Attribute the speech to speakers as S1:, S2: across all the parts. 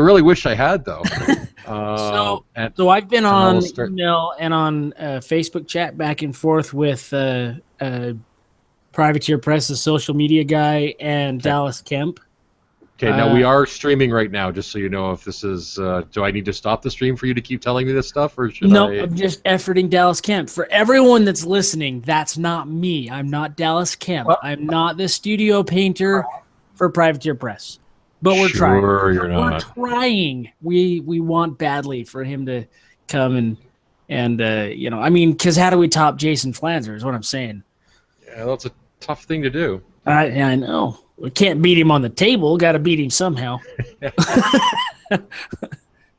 S1: really wish I had, though.
S2: So I've been on email and on Facebook chat back and forth with Privateer Press's social media guy and Dallas Kemp.
S1: Okay, now we are streaming right now, just so you know. If this is, do I need to stop the stream for you to keep telling me this stuff, or should I?
S2: No, I'm just efforting Dallas Kemp. For everyone that's listening, that's not me. I'm not Dallas Kemp. I'm not the studio painter for Privateer Press. But we're trying.
S1: You're not.
S2: We're trying. We want badly for him to come and you know, I mean, because how do we top Jason Flanzer is what I'm saying.
S1: Yeah, that's a tough thing to do.
S2: I know. We can't beat him on the table. Got to beat him somehow.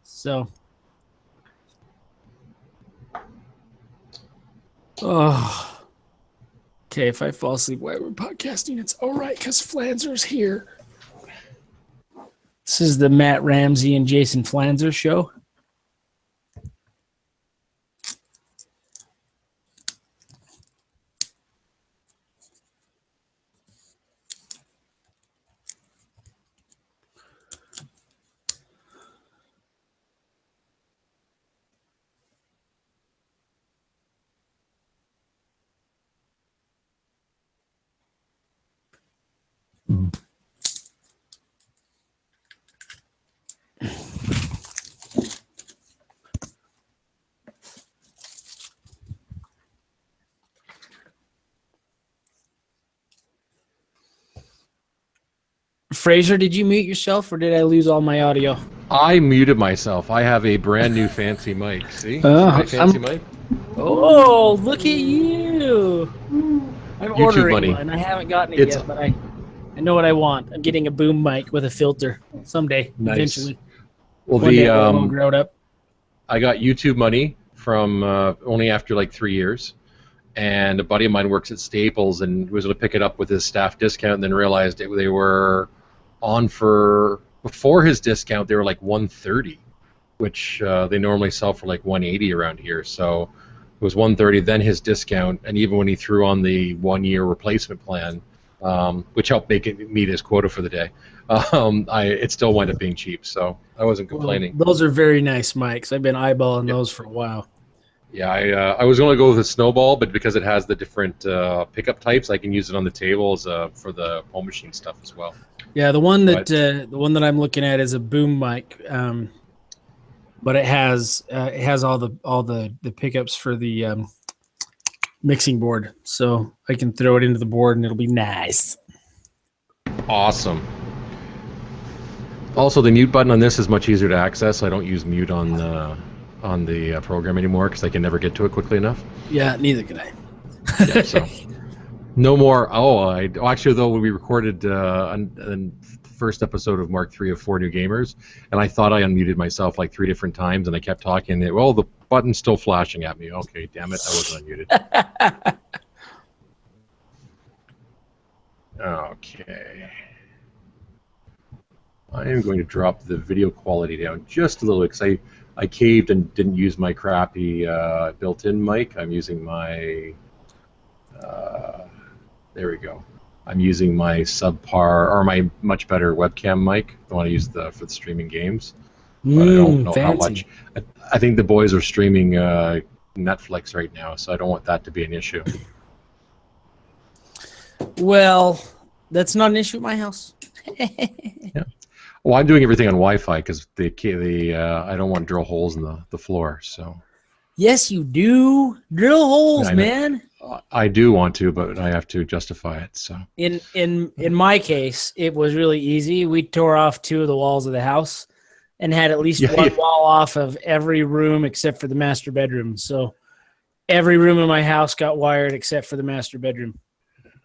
S2: So. Oh. Okay, if I fall asleep while we're podcasting, it's all right because Flanzer's here. This is the Matt Ramsey and Jason Flanzer show. Fraser, did you mute yourself or did I lose all my audio?
S1: I muted myself. I have a brand new fancy mic. See?
S2: My
S1: fancy mic?
S2: Oh, look at you. I'm
S1: YouTube
S2: ordering
S1: money.
S2: one. I haven't gotten it yet, but I know what I want. I'm getting a boom mic with a filter someday, eventually.
S1: Well,
S2: One day when I'm grown up.
S1: I got YouTube money from only after like 3 years. And a buddy of mine works at Staples and was going to pick it up with his staff discount and then realized they were on for, before his discount, they were like $130, which they normally sell for like $180 around here. So it was $130, then his discount, and even when he threw on the 1 year replacement plan, which helped make it meet his quota for the day, it still wound up being cheap. So I wasn't complaining.
S2: Well, those are very nice mics. I've been eyeballing those for a while.
S1: Yeah, I was going to go with a Snowball, but because it has the different pickup types, I can use it on the tables for the home machine stuff as well.
S2: Yeah, the one that I'm looking at is a boom mic, but it has all the pickups for the mixing board, so I can throw it into the board and it'll be nice.
S1: Awesome. Also, the mute button on this is much easier to access. I don't use mute on the program anymore because I can never get to it quickly enough.
S2: Yeah, neither can I.
S1: Yeah, so no more. Actually, though, when we recorded the first episode of Mark III of 4 New Gamers, and I thought I unmuted myself like 3 different times, and I kept talking. Well, the button's still flashing at me. Okay, damn it, I wasn't unmuted. Okay. I am going to drop the video quality down just a little bit because I caved and didn't use my crappy built-in mic. I'm using my, there we go. I'm using my subpar, or my much better webcam mic. I want to use for the streaming games. But I don't know how much. I think the boys are streaming Netflix right now, so I don't want that to be an issue.
S2: Well, that's not an issue at my house.
S1: Yeah. Well, I'm doing everything on Wi-Fi because I don't want to drill holes in the floor. So.
S2: Yes, you do. Drill holes, man.
S1: I do want to, but I have to justify it. So.
S2: In my case, it was really easy. We tore off 2 of the walls of the house and had at least one wall off of every room except for the master bedroom. So every room in my house got wired except for the master bedroom.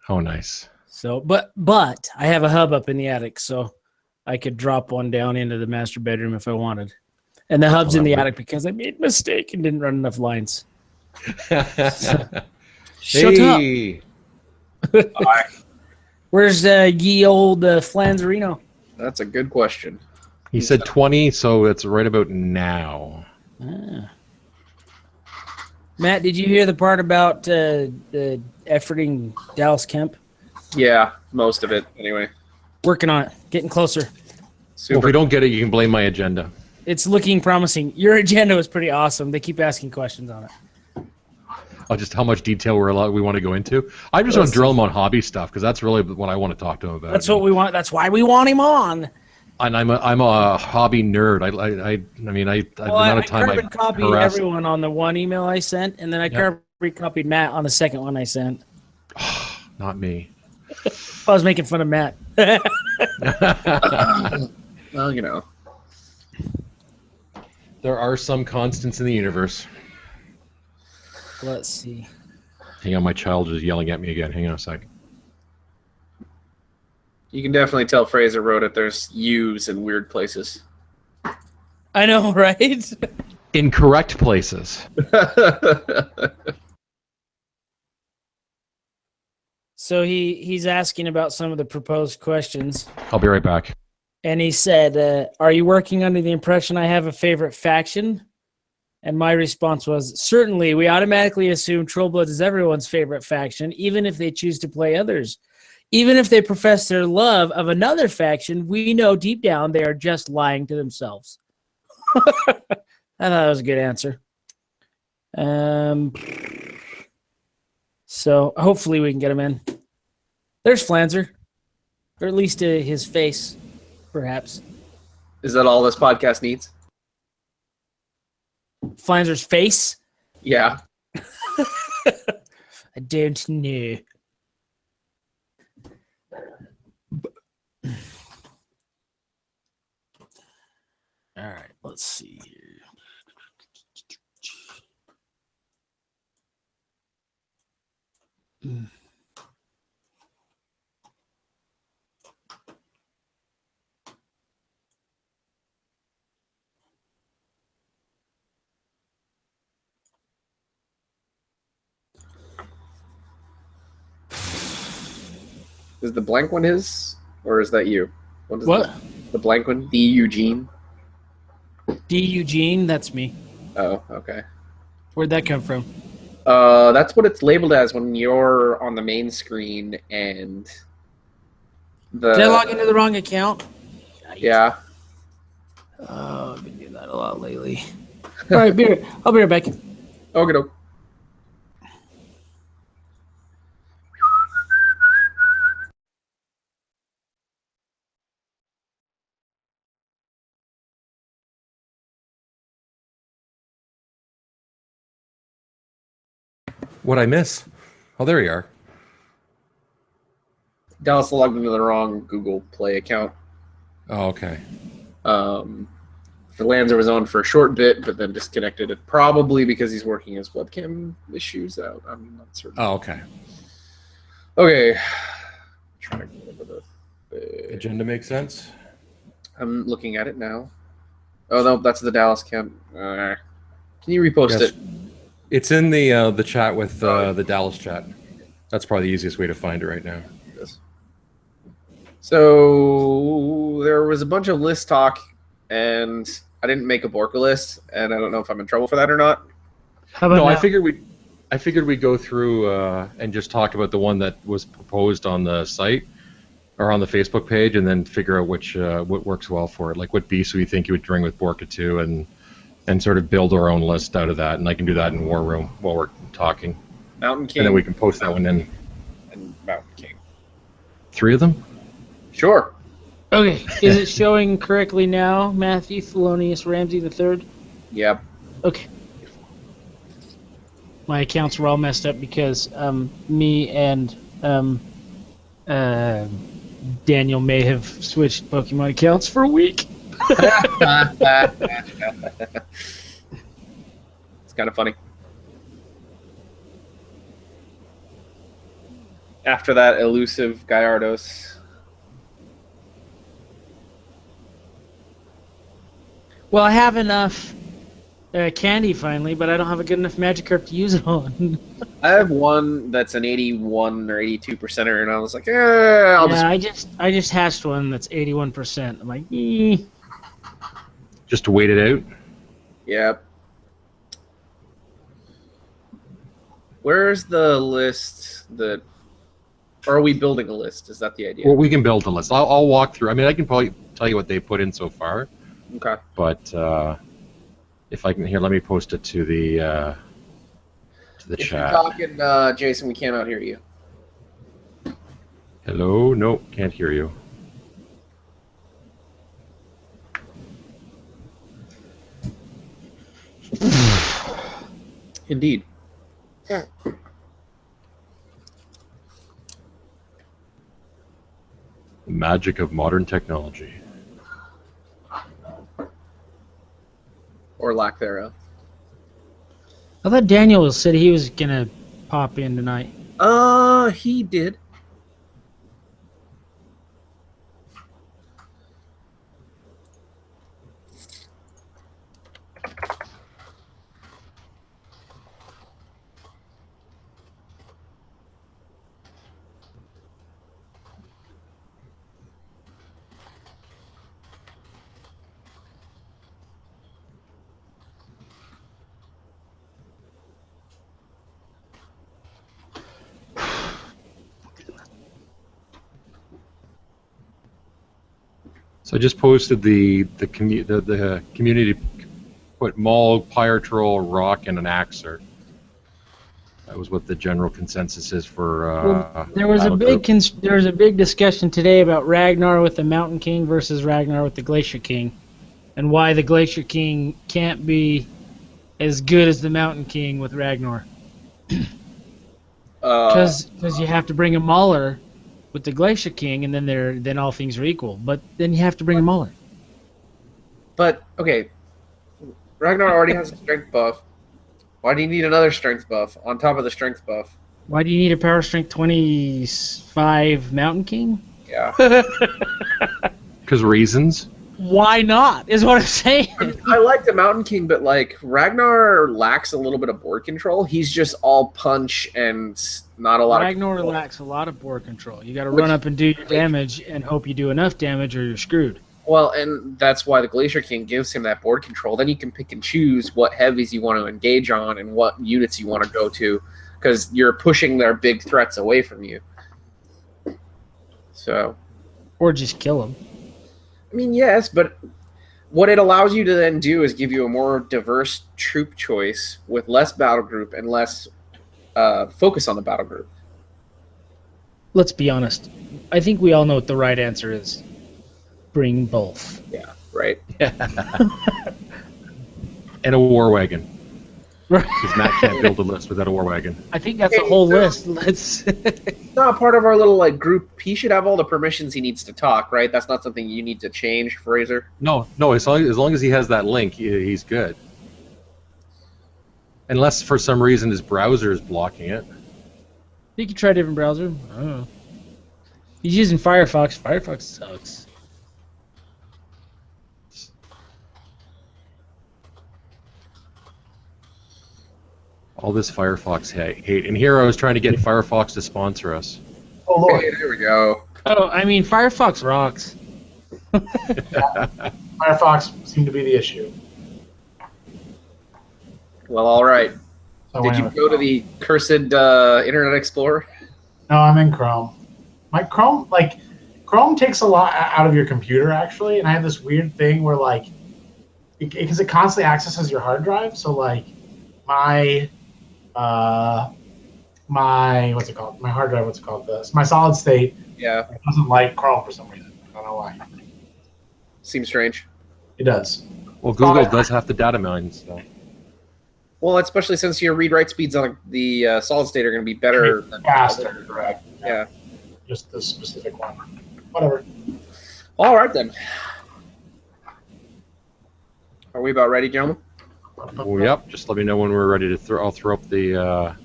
S1: Oh, nice.
S2: So, but I have a hub up in the attic, so I could drop one down into the master bedroom if I wanted. And the hub's in the attic because I made a mistake and didn't run enough lines. Shut up. Where's ye old Flanzerino?
S3: That's a good question.
S1: He said 20, so it's right about now.
S2: Ah. Matt, did you hear the part about the efforting Dallas Kemp?
S3: Yeah, most of it, anyway.
S2: Working on it. Getting closer.
S1: Well, if we don't get it, you can blame my agenda.
S2: It's looking promising. Your agenda was pretty awesome. They keep asking questions on it.
S1: Just how much detail we want to go into. I just want to drill him on hobby stuff because that's really what I want to talk to him about.
S2: That's what we want. That's why we want him on.
S1: And I'm a hobby nerd. I mean, the amount of time I
S2: copied everyone on the one email I sent, and then I carbon copied Matt on the second one I sent.
S1: Not me.
S2: I was making fun of Matt.
S3: Well, you know.
S1: There are some constants in the universe.
S2: Let's see.
S1: Hang on, my child is yelling at me again. Hang on a sec.
S3: You can definitely tell Fraser wrote it. There's U's in weird places.
S2: I know, right?
S1: Incorrect places.
S2: So he's asking about some of the proposed questions.
S1: I'll be right back.
S2: And he said, are you working under the impression I have a favorite faction? And my response was, certainly, we automatically assume Trollbloods is everyone's favorite faction, even if they choose to play others. Even if they profess their love of another faction, we know deep down they are just lying to themselves. I thought that was a good answer. So hopefully we can get him in. There's Flanzer. Or at least his face, perhaps.
S3: Is that all this podcast needs?
S2: Flanzer's face?
S3: Yeah.
S2: I don't know. All right, let's see here.
S3: Is the blank one his, or is that you?
S2: What?
S3: The blank one? D. Eugene?
S2: D. Eugene, that's me.
S3: Oh, okay.
S2: Where'd that come from?
S3: That's what it's labeled as when you're on the main screen and the...
S2: Did I log into the wrong account?
S3: Yeah.
S2: Oh, I've been doing that a lot lately. All right, I'll be right back.
S3: Okay, doke.
S1: What'd I miss? Oh, there you are.
S3: Dallas logged into the wrong Google Play account.
S1: Oh, okay.
S3: Flanzer was on for a short bit, but then disconnected it, probably because he's working his webcam issues out. I'm not certain.
S1: Oh, okay.
S3: Okay. Trying to go over the
S1: Agenda makes sense?
S3: I'm looking at it now. Oh, no, that's the Dallas camp. Can you repost it?
S1: It's in the chat with the Dallas chat. That's probably the easiest way to find it right now.
S3: So there was a bunch of list talk, and I didn't make a Borka list, and I don't know if I'm in trouble for that or not.
S2: How about
S1: no,
S2: now?
S1: I figured we'd go through and just talk about the one that was proposed on the site or on the Facebook page, and then figure out which what works well for it. Like what beast we think you would bring with Borka 2, and sort of build our own list out of that. And I can do that in War Room while we're talking.
S3: Mountain King.
S1: And then we can post that one in.
S3: And Mountain King.
S1: 3 of them?
S3: Sure.
S2: Okay, is it showing correctly now? Matthew, Thelonious, Ramsey the 3rd?
S3: Yep.
S2: Okay. My accounts were all messed up because me and Daniel may have switched Pokemon accounts for a week.
S3: It's kind of funny. After that elusive Gyarados.
S2: Well, I have enough candy finally, but I don't have a good enough Magikarp to use it on.
S3: I have one that's an 81 or 82%er, and I was like, I'll
S2: I just hatched one that's 81%. I'm like,
S1: Just to wait it out?
S3: Yep. Where's the list that Or are we building a list? Is that the idea?
S1: Well, we can build a list. I'll walk through. I mean, I can probably tell you what they put in so far.
S3: Okay.
S1: But if I can, here, let me post it to the
S3: If
S1: chat.
S3: you're talking, Jason, we cannot hear you.
S1: Hello? No, can't hear you.
S3: Indeed.
S1: The magic of modern technology.
S3: Or lack thereof.
S2: I thought Daniel said he was gonna pop in tonight.
S3: He did.
S1: So I just posted the community put Maul, Pyre Troll, Rock, and an Axer. That was what the general consensus is for.
S2: Well, there was a big discussion today about Ragnar with the Mountain King versus Ragnar with the Glacier King, and why the Glacier King can't be as good as the Mountain King with Ragnar. Because you have to bring a Mauler with the Glacier King, and then all things are equal. But then you have to bring a Mauler.
S3: But okay, Ragnar already has a strength buff. Why do you need another strength buff on top of the strength buff?
S2: Why do you need a power strength 25 Mountain King?
S3: Yeah.
S1: Because reasons.
S2: Why not? Is what I'm saying.
S3: I like the Mountain King, but like Ragnar lacks a little bit of board control. He's just all punch and not a lot
S2: Ragnar lacks a lot of board control. You got to run up and do your damage and hope you do enough damage or you're screwed.
S3: Well, and that's why the Glacier King gives him that board control. Then you can pick and choose what heavies you want to engage on and what units you want to go to, because you're pushing their big threats away from you. So,
S2: or just kill them.
S3: I mean, yes, but what it allows you to then do is give you a more diverse troop choice with less battle group and less focus on the battle group.
S2: Let's be honest. I think we all know what the right answer is. Bring both.
S3: Yeah, right.
S1: And a war wagon. Because Matt can't build a list without a war wagon.
S2: I think that's a whole list. Let's.
S3: It's not part of our little like group. He should have all the permissions he needs to talk, right? That's not something you need to change, Fraser.
S1: No. As long as he has that link, he's good. Unless for some reason his browser is blocking it.
S2: You can try a different browser. I don't know. He's using Firefox. Firefox sucks.
S1: All this Firefox hate. And here I was trying to get Firefox to sponsor us.
S3: Oh, Lord. Hey, there we go.
S2: Oh, I mean, Firefox rocks.
S4: Firefox seemed to be the issue.
S3: Well, all right.
S4: So
S3: Did you go to the cursed Internet Explorer?
S4: No, I'm in Chrome. My Chrome takes a lot out of your computer, actually, and I have this weird thing where, like, because it constantly accesses your hard drive, so, like, my what's it called? My hard drive, what's it called? My solid state.
S3: Yeah.
S4: It doesn't like Chrome for some reason. I don't know why.
S3: Seems strange.
S4: It does.
S1: Well, Google does have to data mine stuff.
S3: Well, especially since your read-write speeds on the solid state are going to be better.
S4: Faster, correct.
S3: Yeah.
S4: Just the specific one. Whatever.
S3: All right, then. Are we about ready, gentlemen?
S1: Well, yep. Just let me know when we're ready to throw. I'll throw up the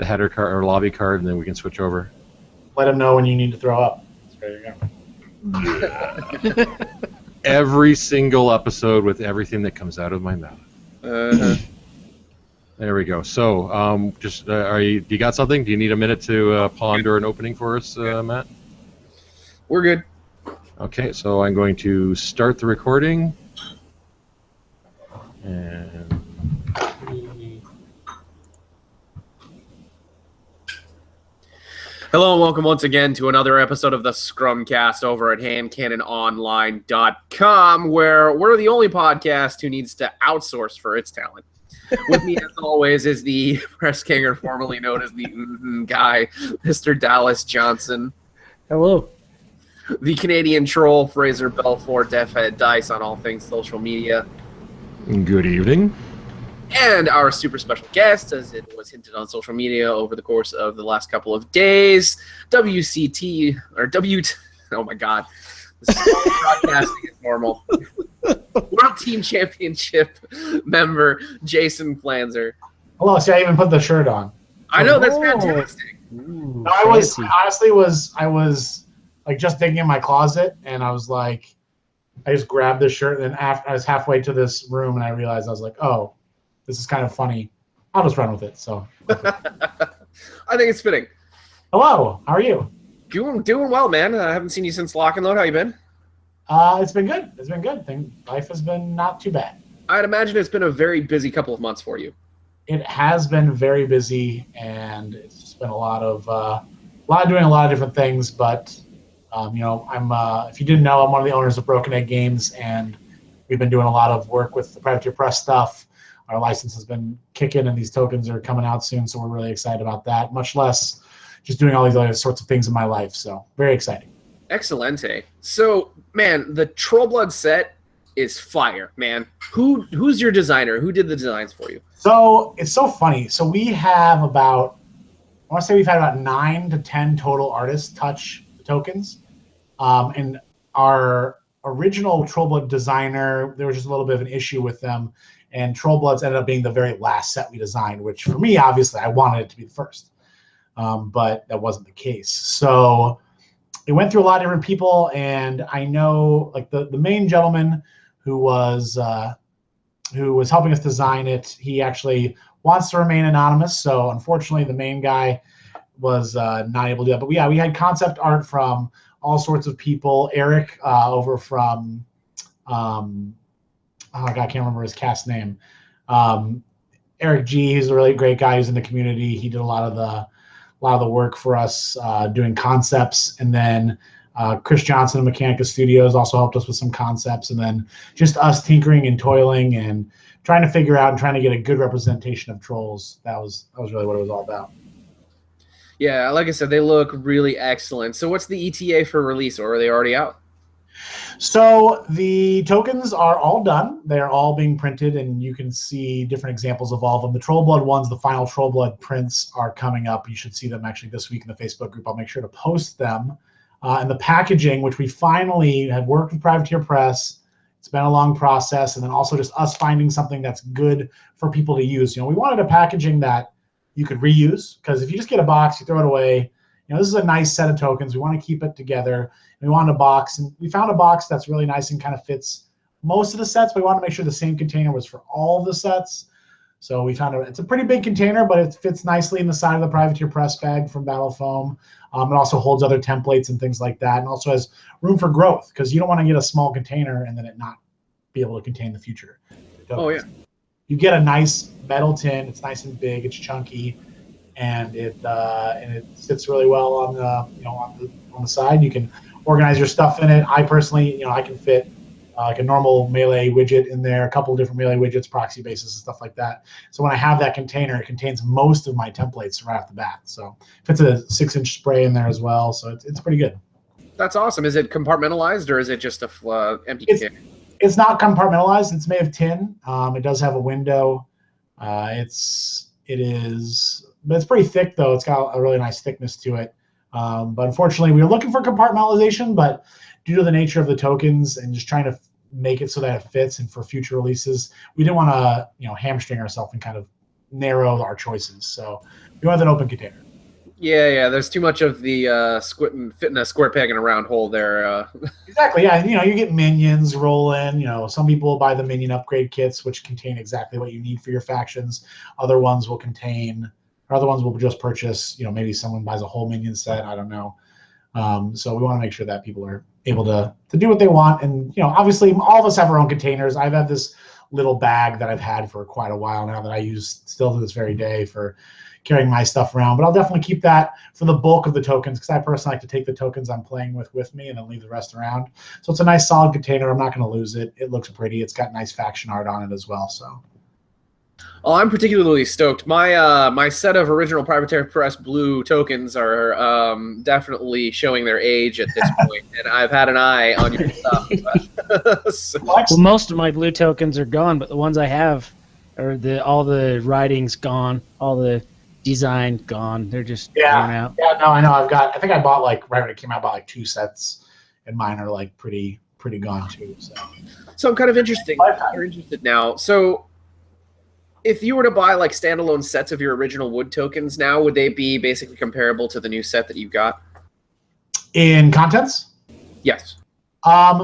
S1: header card or lobby card, and then we can switch over.
S4: Let them know when you need to throw up. There you
S1: go. Every single episode with everything that comes out of my mouth. There we go. So, just do you got something? Do you need a minute to ponder an opening for us, Matt?
S3: We're good.
S1: Okay, so I'm going to start the recording. And
S3: Hello and welcome once again to another episode of the Scrumcast over at handcannononline.com, where we're the only podcast who needs to outsource for its talent. With me, as always, is the press ganger formerly known as the guy, Mr. Dallas Johnson.
S2: Hello.
S3: The Canadian troll, Fraser Belfort, Deathhead Dice on all things social media.
S1: Good evening.
S3: And our super special guest, as it was hinted on social media over the course of the last couple of days, WCT, or oh my God, this is broadcasting is normal. World Team Championship member, Jason Flanzer.
S4: Hello, see, I even put the shirt on.
S3: I know, that's fantastic.
S2: Ooh,
S4: No, I was like just digging in my closet, and I was like, I just grabbed this shirt, and then after I was halfway to this room, and I realized I was like, oh, this is kind of funny. I'll just run with it. So
S3: I think it's fitting.
S4: Hello, how are you?
S3: Doing well, man. I haven't seen you since Lock and Load. How you been?
S4: It's been good. It's been good. Life has been not too bad.
S3: I'd imagine it's been a very busy couple of months for you.
S4: It has been very busy, and it's just been a lot of doing a lot of different things. But I'm if you didn't know, I'm one of the owners of Broken Egg Games, and we've been doing a lot of work with the Privateer Press stuff. Our license has been kicking, and these tokens are coming out soon, so we're really excited about that, much less just doing all these other sorts of things in my life. So very exciting.
S3: Excelente. So, man, the Trollblood set is fire, man. Who's your designer? Who did the designs for you?
S4: So it's so funny. So we have we've had about 9 to 10 total artists touch the tokens. And our original Trollblood designer, there was just a little bit of an issue with them. And Trollbloods ended up being the very last set we designed, which for me, obviously, I wanted it to be the first. But that wasn't the case. So it went through a lot of different people. And I know like the main gentleman who was helping us design it, he actually wants to remain anonymous. So unfortunately, the main guy was not able to do that. But we had concept art from all sorts of people. Eric over from oh God, I can't remember his cast name. Eric G, he's a really great guy who's in the community. He did a lot of the work for us doing concepts, and then Chris Johnson of Mechanica Studios also helped us with some concepts, and then just us tinkering and toiling and trying to figure out and trying to get a good representation of trolls. That was really what it was all about.
S3: Yeah, like I said, they look really excellent. So what's the ETA for release, or are they already out?
S4: So the tokens are all done. They're all being printed, and you can see different examples of all of them. The Trollblood ones, the final Trollblood prints are coming up. You should see them actually this week in the Facebook group. I'll make sure to post them. And the packaging, which we finally have worked with Privateer Press. It's been a long process, and then also just us finding something that's good for people to use. We wanted a packaging that you could reuse, because if you just get a box, you throw it away. This is a nice set of tokens. We want to keep it together. We want a box, and we found a box that's really nice and kind of fits most of the sets. But we want to make sure the same container was for all of the sets. So we found it's a pretty big container, but it fits nicely in the side of the Privateer Press bag from Battle Foam. It also holds other templates and things like that, and also has room for growth, because you don't want to get a small container and then it not be able to contain the future tokens.
S3: Oh yeah.
S4: You get a nice metal tin. It's nice and big. It's chunky. And it sits really well on the on the side. You can organize your stuff in it. I personally, I can fit like a normal Melee widget in there, a couple of different Melee widgets, proxy bases, and stuff like that. So when I have that container, it contains most of my templates right off the bat. So fits a 6-inch spray in there as well. So it's pretty good.
S3: That's awesome. Is it compartmentalized, or is it just a empty container?
S4: It's not compartmentalized. It's made of tin. It does have a window. But it's pretty thick, though. It's got a really nice thickness to it. But unfortunately, we were looking for compartmentalization, but due to the nature of the tokens and just trying to make it so that it fits and for future releases, we didn't want to hamstring ourselves and kind of narrow our choices. So we went with an open container.
S3: Yeah. There's too much of the fitting a square peg in a round hole there.
S4: Exactly. Yeah. And, you get minions roll in. Some people buy the minion upgrade kits, which contain exactly what you need for your factions. Other ones will just purchase. Maybe someone buys a whole minion set. I don't know. So we want to make sure that people are able to do what they want. And, obviously all of us have our own containers. I've had this little bag that I've had for quite a while now that I use still to this very day for carrying my stuff around. But I'll definitely keep that for the bulk of the tokens, because I personally like to take the tokens I'm playing with me and then leave the rest around. So it's a nice solid container. I'm not going to lose it. It looks pretty. It's got nice faction art on it as well. So.
S3: Oh, I'm particularly stoked. My set of original Privateer Press blue tokens are definitely showing their age at this point, and I've had an eye on your stuff. So.
S2: Well, most of my blue tokens are gone, but the ones I have are all the writing's gone, all the design gone. They're just worn out.
S4: Yeah, no, I know. I think I bought right when it came out, I bought 2 sets, and mine are pretty gone too.
S3: So I'm kind of interested now. So. If you were to buy standalone sets of your original wood tokens now, would they be basically comparable to the new set that you got?
S4: In contents?
S3: Yes.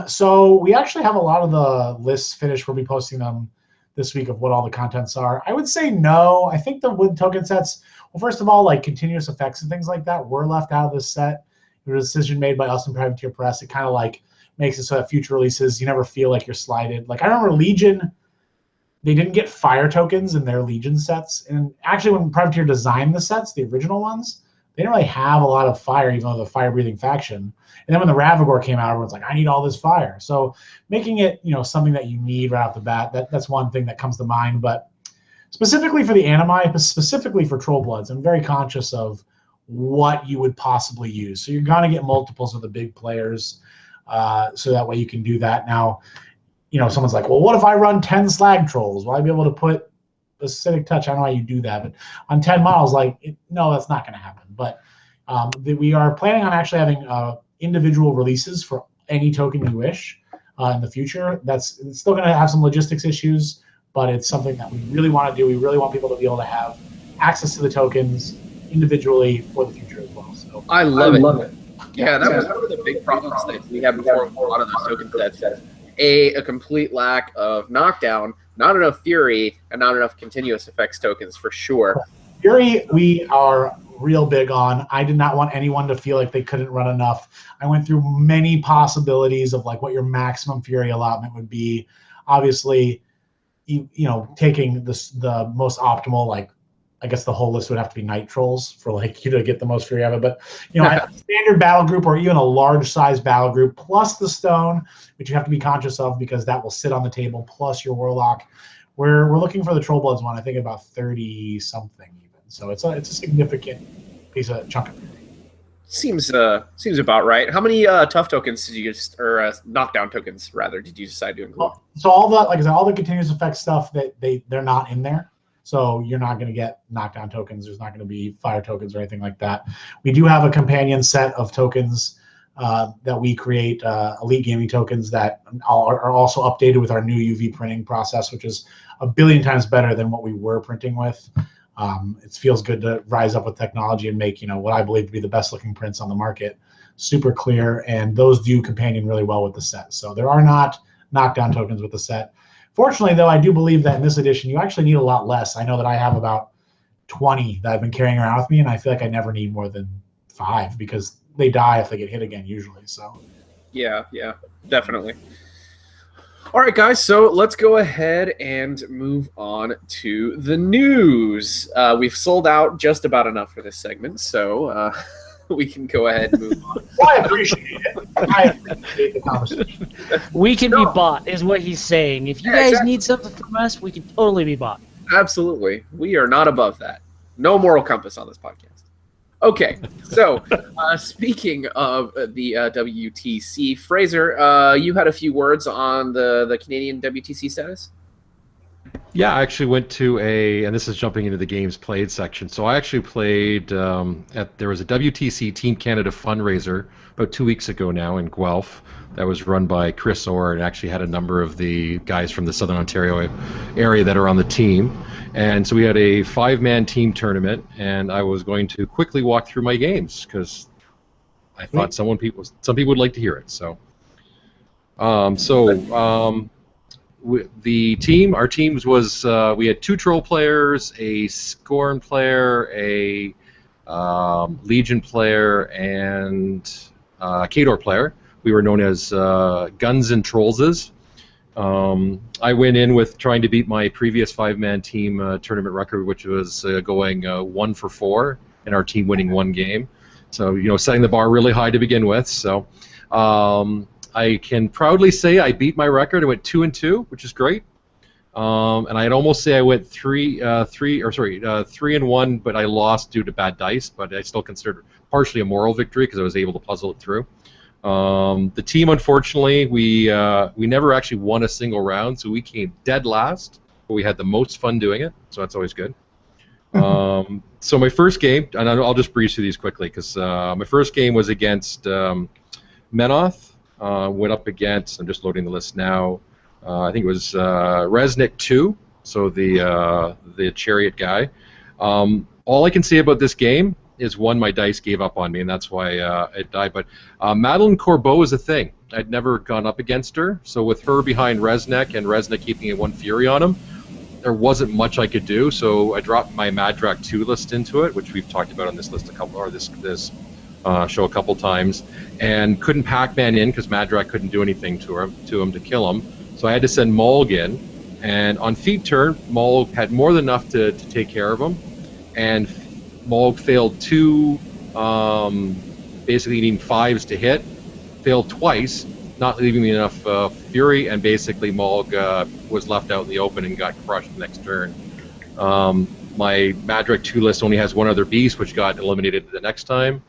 S4: So we actually have a lot of the lists finished. We'll be posting them this week of what all the contents are. I would say no. I think the wood token sets, well, first of all, continuous effects and things like that were left out of this set. It was a decision made by us and Privateer Press. It kind of makes it so that future releases, you never feel like you're slighted. I remember Legion, they didn't get fire tokens in their Legion sets. And actually, when Privateer designed the sets, the original ones, they didn't really have a lot of fire, even though the fire-breathing faction. And then when the Ravagore came out, everyone's like, I need all this fire. So making it, something that you need right off the bat, that's one thing that comes to mind. But specifically for the animi, but specifically for Trollbloods, I'm very conscious of what you would possibly use. So you're going to get multiples of the big players, so that way you can do that. Now, someone's like, well, what if I run 10 slag trolls? Will I be able to put acidic touch? I don't know how you do that, but on 10 models, no, that's not going to happen. But we are planning on actually having individual releases for any token you wish in the future. It's still going to have some logistics issues, but it's something that we really want to do. We really want people to be able to have access to the tokens individually for the future as well. So
S3: I love it. Yeah, that was one of the big problems that we had before with a lot of those token sets. A complete lack of knockdown, not enough Fury, and not enough continuous effects tokens for sure.
S4: Fury, we are real big on. I did not want anyone to feel like they couldn't run enough. I went through many possibilities of what your maximum Fury allotment would be. Obviously, taking the most optimal, I guess the whole list would have to be Night Trolls for you to get the most Fury out of it. But a standard battle group or even a large size battle group plus the stone, which you have to be conscious of because that will sit on the table, plus your Warlock. We're looking for the Trollbloods one, I think about 30 something even. So it's a significant chunk of Fury. Seems
S3: about right. How many tough tokens did you or knockdown tokens rather did you decide to include?
S4: So all the continuous effect stuff that they're not in there. So you're not going to get knockdown tokens. There's not going to be fire tokens or anything like that. We do have a companion set of tokens that we create, Elite Gaming tokens that are also updated with our new UV printing process, which is a billion times better than what we were printing with. It feels good to rise up with technology and make what I believe to be the best looking prints on the market super clear, and those do companion really well with the set. So there are not knockdown tokens with the set. Fortunately, though, I do believe that in this edition, you actually need a lot less. I know that I have about 20 that I've been carrying around with me, and I feel like I never need more than 5 because they die if they get hit again usually. So,
S3: yeah, definitely. All right, guys, so let's go ahead and move on to the news. We've sold out just about enough for this segment, so we can go ahead and move on.
S4: Well, I appreciate it. I appreciate the conversation.
S2: We can be bought, is what he's saying. If you guys need something from us, we can totally be bought.
S3: Absolutely. We are not above that. No moral compass on this podcast. Okay, so speaking of the WTC, Fraser, you had a few words on the Canadian WTC status?
S1: Yeah, I actually went to and this is jumping into the games played section. So I actually played there was a WTC Team Canada fundraiser about 2 weeks ago now in Guelph that was run by Chris Orr and actually had a number of the guys from the Southern Ontario area that are on the team. And so we had a 5-man team tournament, and I was going to quickly walk through my games because I thought some people would like to hear it. So, our teams was we had 2 Troll players, a Scorn player, a Legion player, and Kador player. We were known as Guns and Trollses. I went in with trying to beat my previous 5-man team tournament record, which was going 1 for 4, and our team winning 1 game. So, setting the bar really high to begin with. So, I can proudly say I beat my record. I went 2-2, which is great. And I'd almost say I went 3-1, but I lost due to bad dice. But I still consider it partially a moral victory because I was able to puzzle it through. The team, unfortunately, we never actually won a single round, so we came dead last. But we had the most fun doing it, so that's always good. So my first game, and I'll just breeze through these quickly because my first game was against Menoth. Went up against, I'm just loading the list now. I think it was Resnick 2, so the chariot guy. All I can say about this game is, one, my dice gave up on me, and that's why it died. But Madeline Corbeau is a thing. I'd never gone up against her, so with her behind Resnick and Resnick keeping a 1 Fury on him, there wasn't much I could do. So I dropped my Madrak 2 list into it, which we've talked about on this list this show a couple times, and couldn't Pac-Man in because Madrak couldn't do anything to him to kill him. So I had to send Mulg in, and on feed turn, Mulg had more than enough to take care of him, and Mulg failed 2, basically needing 5s to hit, failed twice, not leaving me enough fury, and basically Mulg was left out in the open and got crushed the next turn. My Madrak 2 list only has 1 other beast, which got eliminated the next time.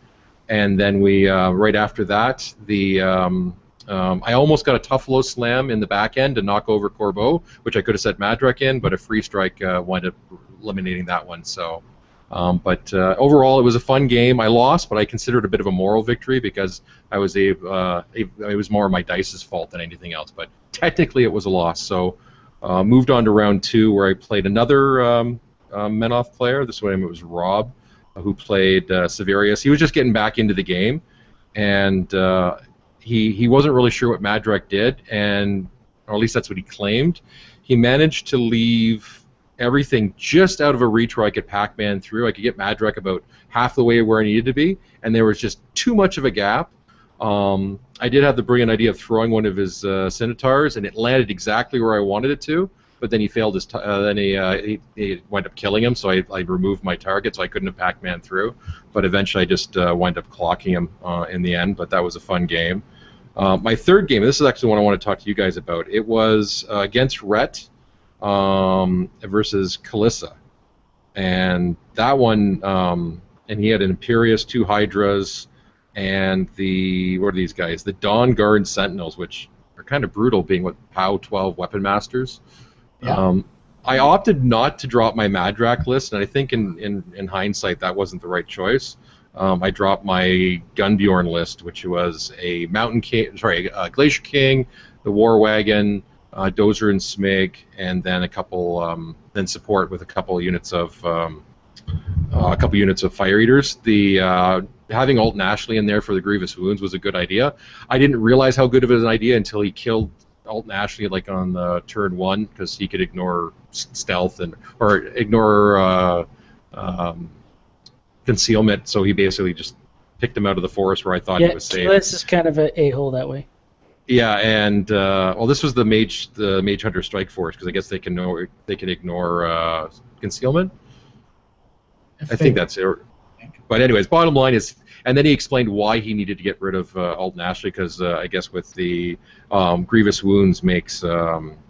S1: And then we, right after that, I almost got a Tuffalo Slam in the back end to knock over Corbeau, which I could have set Madrak in, but a free strike wound up eliminating that one. So, but overall, it was a fun game. I lost, but I consider it a bit of a moral victory because it was more my dice's fault than anything else. But technically, it was a loss. So, moved on to round 2, where I played another Menoth player. This time it was Rob, who played Severius. He was just getting back into the game, and he wasn't really sure what Madrak did, or at least that's what he claimed. He managed to leave everything just out of a reach where I could Pac-Man through. I could get Madrak about half the way where I needed to be, and there was just too much of a gap. I did have the brilliant idea of throwing one of his Scimitars, and it landed exactly where I wanted it to. But then he failed his. Then he wound up killing him. So I removed my target, so I couldn't have Pac-Man through. But eventually, I just wound up clocking him in the end. But that was a fun game. My third game. This is actually one I want to talk to you guys about. It was against Rhett versus Kalissa, and that one. And he had an Imperious, 2 Hydras, and what are these guys? The Dawn Guard Sentinels, which are kind of brutal, being with POW 12 Weapon Masters. Yeah. I opted not to drop my Madrak list, and I think in hindsight that wasn't the right choice. I dropped my Gunbjorn list, which was a Glacier King, the War Wagon, Dozer and Smig, and then a couple then support with a couple units of Fire Eaters. The having Alton Ashley in there for the Grievous Wounds was a good idea. I didn't realize how good of an idea until he killed Alton Ashley on turn 1, because he could ignore stealth or ignore concealment. So he basically just picked him out of the forest where I thought he was safe.
S2: This is kind of an a-hole that way.
S1: Yeah, and this was the Mage Hunter Strike Force, because I guess they can ignore concealment. I think that's it. But anyways, bottom line is, and then he explained why he needed to get rid of Alton Ashley, because I guess with the Grievous Wounds makes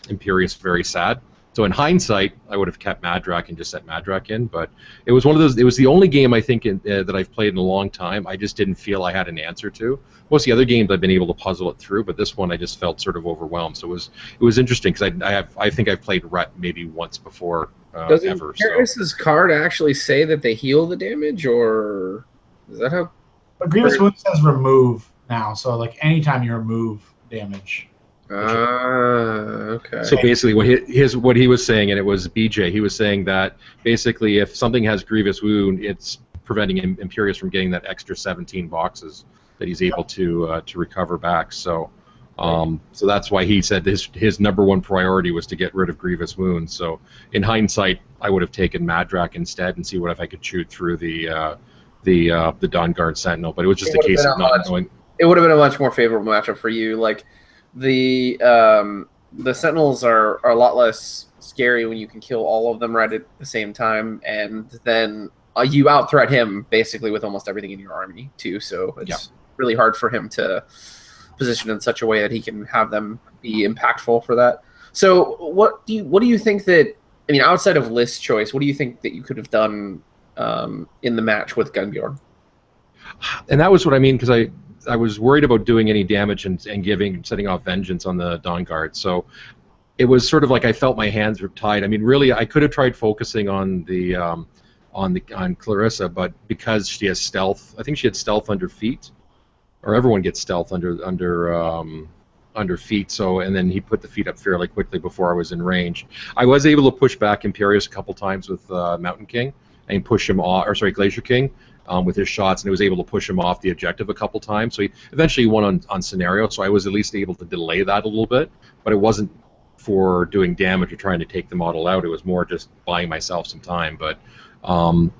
S1: Imperious very sad. So in hindsight, I would have kept Madrak and just set Madrak in, but it was one of those. It was the only game I think that I've played in a long time I just didn't feel I had an answer to. Most of the other games I've been able to puzzle it through, but this one I just felt sort of overwhelmed. So it was interesting, because I think I've played Rhett maybe once before.
S3: Does Imperius's card actually say that they heal the damage, or is that how?
S4: But Grievous Wounds says remove now, so like anytime you remove damage.
S3: Okay.
S1: So basically, what he was saying, and it was BJ, he was saying that basically if something has Grievous Wound, it's preventing Imperious from getting that extra 17 boxes that he's able to recover back. So, so that's why he said his number one priority was to get rid of Grievous Wounds. So in hindsight, I would have taken Madrak instead and see what if I could shoot through the Dawn Guard Sentinel. But it was just a case of not knowing.
S3: it would have been a much more favorable matchup for you. Like the Sentinels are a lot less scary when you can kill all of them right at the same time, and then you out-threat him basically with almost everything in your army too. So it's really hard for him to position in such a way that he can have them be impactful for that. So what do you think that, I mean, outside of list choice, what do you think that you could have done in the match with Gunbjorn?
S1: And that was what I mean, because I was worried about doing any damage and setting off vengeance on the Dawn Guard. So it was sort of like I felt my hands were tied. I mean, really, I could have tried focusing on Clarissa, but because she has stealth, I think she had stealth under feet, or everyone gets stealth under feet. So, and then he put the feet up fairly quickly before I was in range. I was able to push back Imperius a couple times with Mountain King and push him off, or sorry, Glacier King. With his shots, and he was able to push him off the objective a couple times. So he eventually won on scenario, so I was at least able to delay that a little bit, but it wasn't for doing damage or trying to take the model out. It was more just buying myself some time. But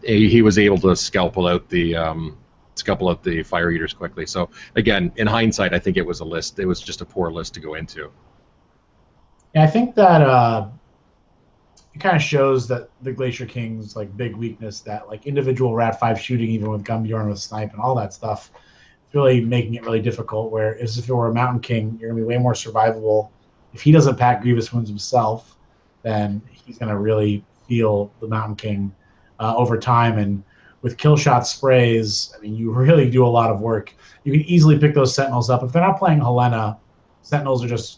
S1: he was able to scalpel out the Fire Eaters quickly. So again, in hindsight, I think it was a list. It was just a poor list to go into.
S4: Yeah, I think that it kind of shows that the Glacier King's like big weakness, that like individual Rat 5 shooting, even with Gunbjorn with snipe and all that stuff, it's really making it really difficult. Whereas if it were a Mountain King, you're gonna be way more survivable. If he doesn't pack grievous wounds himself, then he's gonna really feel the Mountain King over time. And with kill shot sprays, I mean, you really do a lot of work. You can easily pick those Sentinels up. If they're not playing Helena, Sentinels are just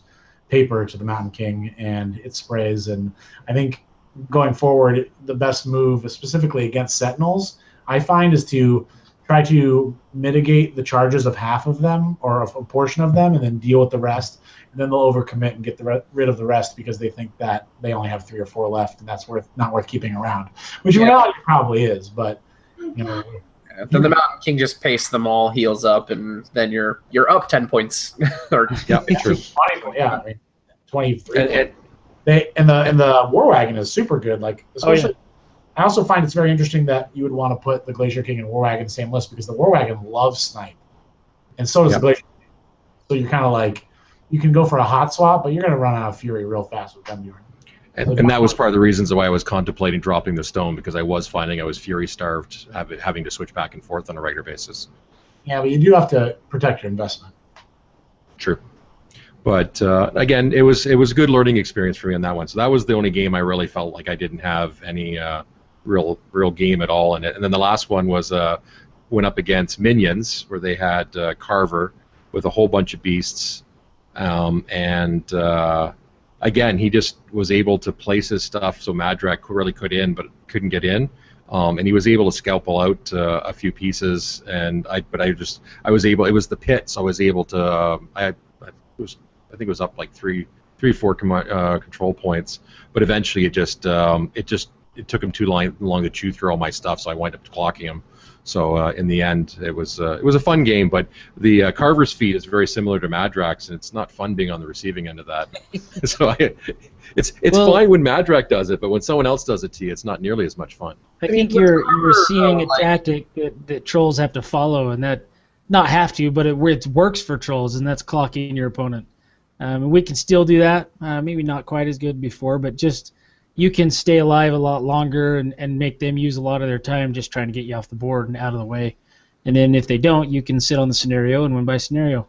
S4: paper to the Mountain King, and it sprays. And I think going forward, the best move, specifically against Sentinels, I find, is to try to mitigate the charges of half of them or a portion of them, and then deal with the rest. And then they'll overcommit and get rid of the rest because they think that they only have 3 or 4 left, and that's not worth keeping around. Which in reality probably is, but you know.
S3: Then the Mountain King just pastes them all, heals up, and then you're up 10 points. Or
S1: yeah, true.
S4: 20, yeah, I mean, 23. And the War Wagon is super good. Like, especially, I also find it's very interesting that you would want to put the Glacier King and War Wagon in the same list, because the War Wagon loves snipe, and so does the Glacier King. So you're kind of like, you can go for a hot swap, but you're going to run out of fury real fast with Gunbjorn.
S1: And that was part of the reasons why I was contemplating dropping the stone, because I was finding I was fury starved, having to switch back and forth on a regular basis.
S4: Yeah, but you do have to protect your investment.
S1: True. But again, it was a good learning experience for me on that one. So that was the only game I really felt like I didn't have any real game at all in it. And then the last one was went up against Minions, where they had Carver with a whole bunch of beasts, again, he just was able to place his stuff so Madrak really could in, but couldn't get in. And he was able to scalpel out a few pieces, and I was able. It was the pit, so I was able to. I think it was up like 4 control points, but eventually it took him too long to chew through all my stuff, so I wound up clocking him. So in the end, it was a fun game, but the Carver's feat is very similar to Madrak's, and it's not fun being on the receiving end of that. So it's fine when Madrak does it, but when someone else does it to you, it's not nearly as much fun.
S2: I think you're seeing a tactic that trolls have to follow, and that not have to, but it works for trolls, and that's clocking your opponent. We can still do that, maybe not quite as good before, but just you can stay alive a lot longer and make them use a lot of their time just trying to get you off the board and out of the way. And then if they don't, you can sit on the scenario and win by scenario.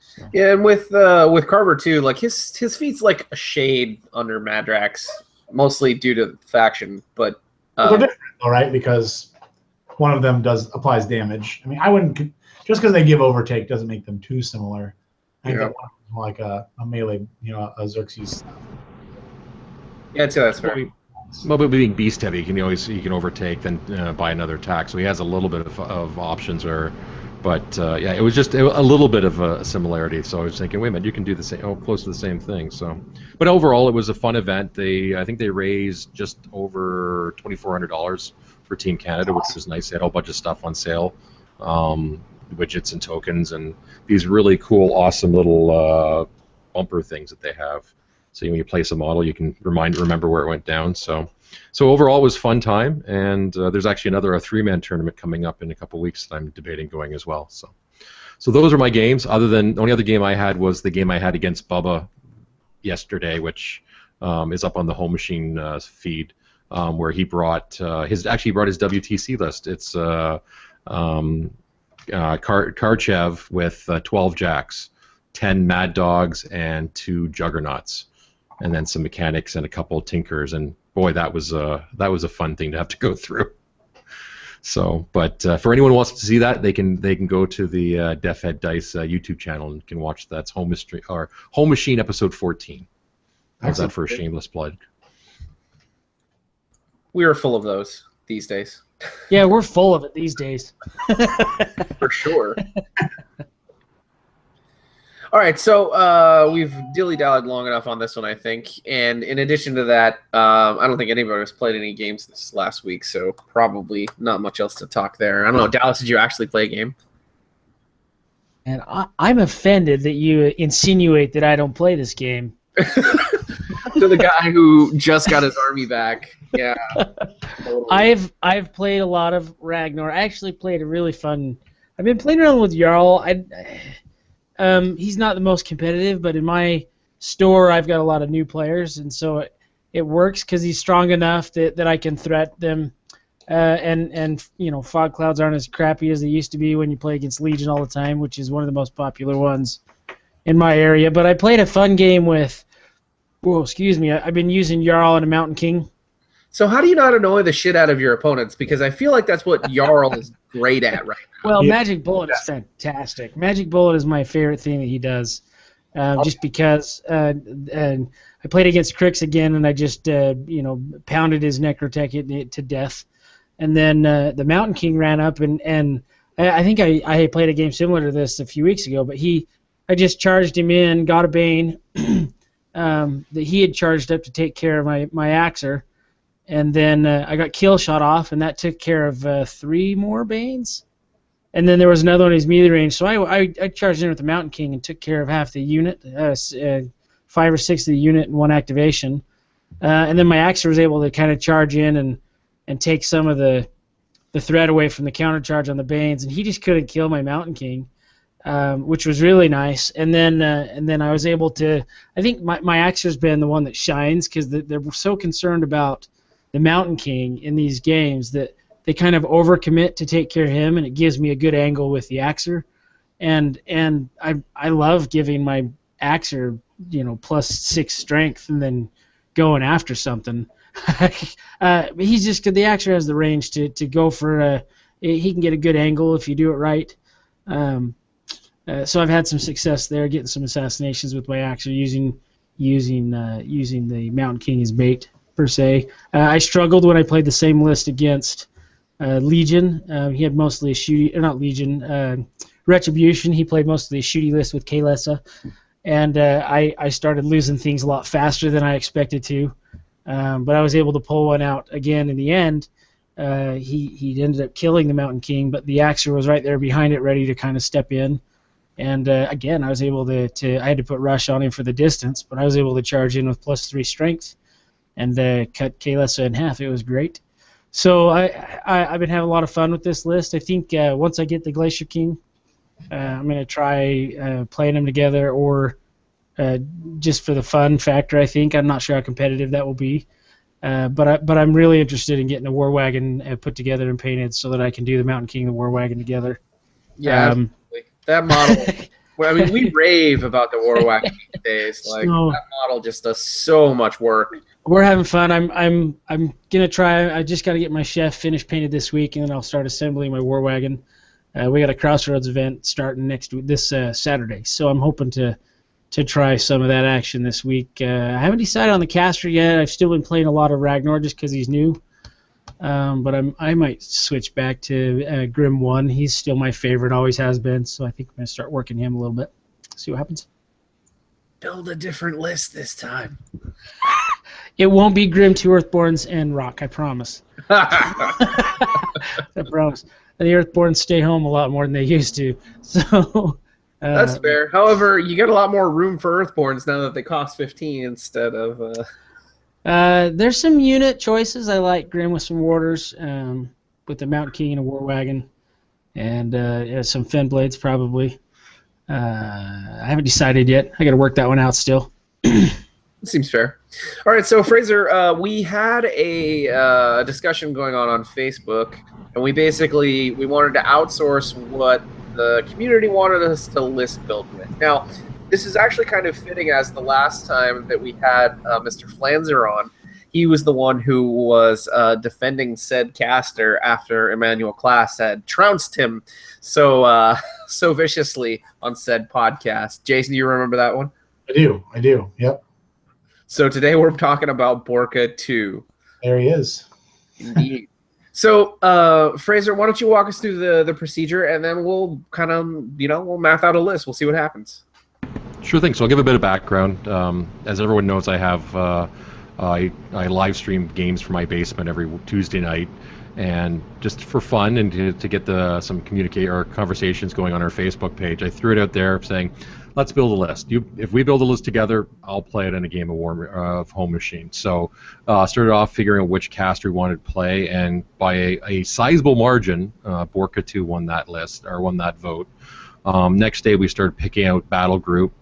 S2: So.
S3: Yeah, and with Carver too, like his feet's like a shade under Madrak's, mostly due to faction. But
S4: they're different, though, right? Because one of them applies damage. I mean, I wouldn't, just because they give overtake doesn't make them too similar. I think that one is more like a melee, a Xerxes.
S3: Yeah, I'd say that's fair.
S1: Well, but being beast heavy, he can overtake, then buy another attack. So he has a little bit of options. But it was just a little bit of a similarity. So I was thinking, wait a minute, you can do the same, close to the same thing. So, but overall, it was a fun event. I think they raised just over $2,400 for Team Canada, which was nice. They had a whole bunch of stuff on sale, widgets and tokens, and these really cool, awesome little bumper things that they have. So when you place a model, you can remember where it went down. So overall, it was a fun time, and there's actually a 3-man tournament coming up in a couple weeks that I'm debating going as well. So So those are my games. Other than the only other game I had was the game I had against Bubba yesterday, which is up on the Home Machine feed, where he brought his WTC list. It's Karchev with 12 jacks, 10 Mad Dogs, and 2 Juggernauts, and then some mechanics and a couple of tinkers. And boy, that was a fun thing to have to go through. So, but for anyone who wants to see that, they can go to the Def Head Dice YouTube channel and can watch that. It's Home Machine episode 14. How's that for a shameless plug?
S3: We are full of those these days.
S2: Yeah, we're full of it these days.
S3: For sure. All right, so we've dilly-dallied long enough on this one, I think. And in addition to that, I don't think anybody has played any games this last week, so probably not much else to talk there. I don't know, Dallas, did you actually play a game?
S2: And I'm offended that you insinuate that I don't play this game.
S3: To the guy who just got his army back. Yeah.
S2: Totally. I've played a lot of Ragnar. I actually played a really fun... I've been playing around with Jarl. He's not the most competitive, but in my store I've got a lot of new players, and so it works because he's strong enough that I can threat them. And you know, fog clouds aren't as crappy as they used to be when you play against Legion all the time, which is one of the most popular ones in my area. But I played a fun game with... Whoa, excuse me. I've been using Jarl and a Mountain King.
S3: So how do you not annoy the shit out of your opponents? Because I feel like that's what Jarl is great at right now.
S2: Well, Magic Bullet is fantastic. Magic Bullet is my favorite thing that he does. Just because and I played against Crix again, and I just pounded his Necrotech to death. And then the Mountain King ran up, and I think I played a game similar to this a few weeks ago, but I just charged him in, got a Bane that he had charged up to take care of my Axer, and then I got kill shot off, and that took care of 3 more Banes. And then there was another one in his melee range, so I charged in with the Mountain King and took care of half the unit, 5 or 6 of the unit in one activation. And then my Axer was able to kind of charge in and take some of the threat away from the counter charge on the Banes, and he just couldn't kill my Mountain King, which was really nice. And then I was able to. I think my Axer's been the one that shines because they're so concerned about the Mountain King in these games that they kind of overcommit to take care of him, and it gives me a good angle with the Axer. And I love giving my Axer +6 strength and then going after something. He's just the Axer has the range to go for he can get a good angle if you do it right. So I've had some success there, getting some assassinations with my Axer using the Mountain King as bait per se. I struggled when I played the same list against Legion. He had mostly a shooty, or not Legion, Retribution. He played mostly a shooty list with Kalesa, and I started losing things a lot faster than I expected to. But I was able to pull one out again in the end. He ended up killing the Mountain King, but the Axer was right there behind it, ready to kind of step in. And again, I was able to I had to put rush on him for the distance, but I was able to charge in with +3 strength and cut Kalesa in half. It was great. So I've been having a lot of fun with this list. I think once I get the Glacier King, I'm going to try playing them together, or just for the fun factor. I think I'm not sure how competitive that will be, but I'm really interested in getting a War Wagon put together and painted so that I can do the Mountain King and the War Wagon together.
S3: Yeah, that model. Well, I mean, we rave about the War Wagon these days. Like that model just does so much work.
S2: We're having fun. I'm gonna try. I just got to get my chef finished painted this week, and then I'll start assembling my War Wagon. We got a Crossroads event starting this Saturday, so I'm hoping to try some of that action this week. I haven't decided on the caster yet. I've still been playing a lot of Ragnar just because he's new. But I might switch back to Grim 1. He's still my favorite, always has been, so I think I'm going to start working him a little bit. See what happens.
S3: Build a different list this time.
S2: It won't be Grim 2 Earthborns and Rock, I promise. I promise. The Earthborns stay home a lot more than they used to. So
S3: that's fair. However, you get a lot more room for Earthborns now that they cost 15 instead of...
S2: There's some unit choices. I like Grim with some Warders, with the Mountain King and a War Wagon.
S5: and some fin blades probably. I haven't decided yet. I got to work that one out still.
S3: Seems fair. All right, so Fraser, we had a discussion going on Facebook, and we wanted to outsource what the community wanted us to list build with. Now, this is actually kind of fitting, as the last time that we had Mr. Flanzer on, he was the one who was defending said caster after Emmanuel Class had trounced him so viciously on said podcast. Jason, do you remember that one?
S4: I do. Yep.
S3: So today we're talking about Borka 2.
S4: There he is.
S3: Indeed. So, Fraser, why don't you walk us through the procedure, and then we'll kind of, we'll math out a list. We'll see what happens.
S1: Sure thing. So I'll give a bit of background. As everyone knows, I have I live stream games from my basement every Tuesday night, and just for fun and to get some conversations going on our Facebook page, I threw it out there saying, let's build a list. If we build a list together, I'll play it in a game of Home Machine. So started off figuring out which caster we wanted to play, and by a sizable margin, Borka 2 won that vote. Next day we started picking out battle group.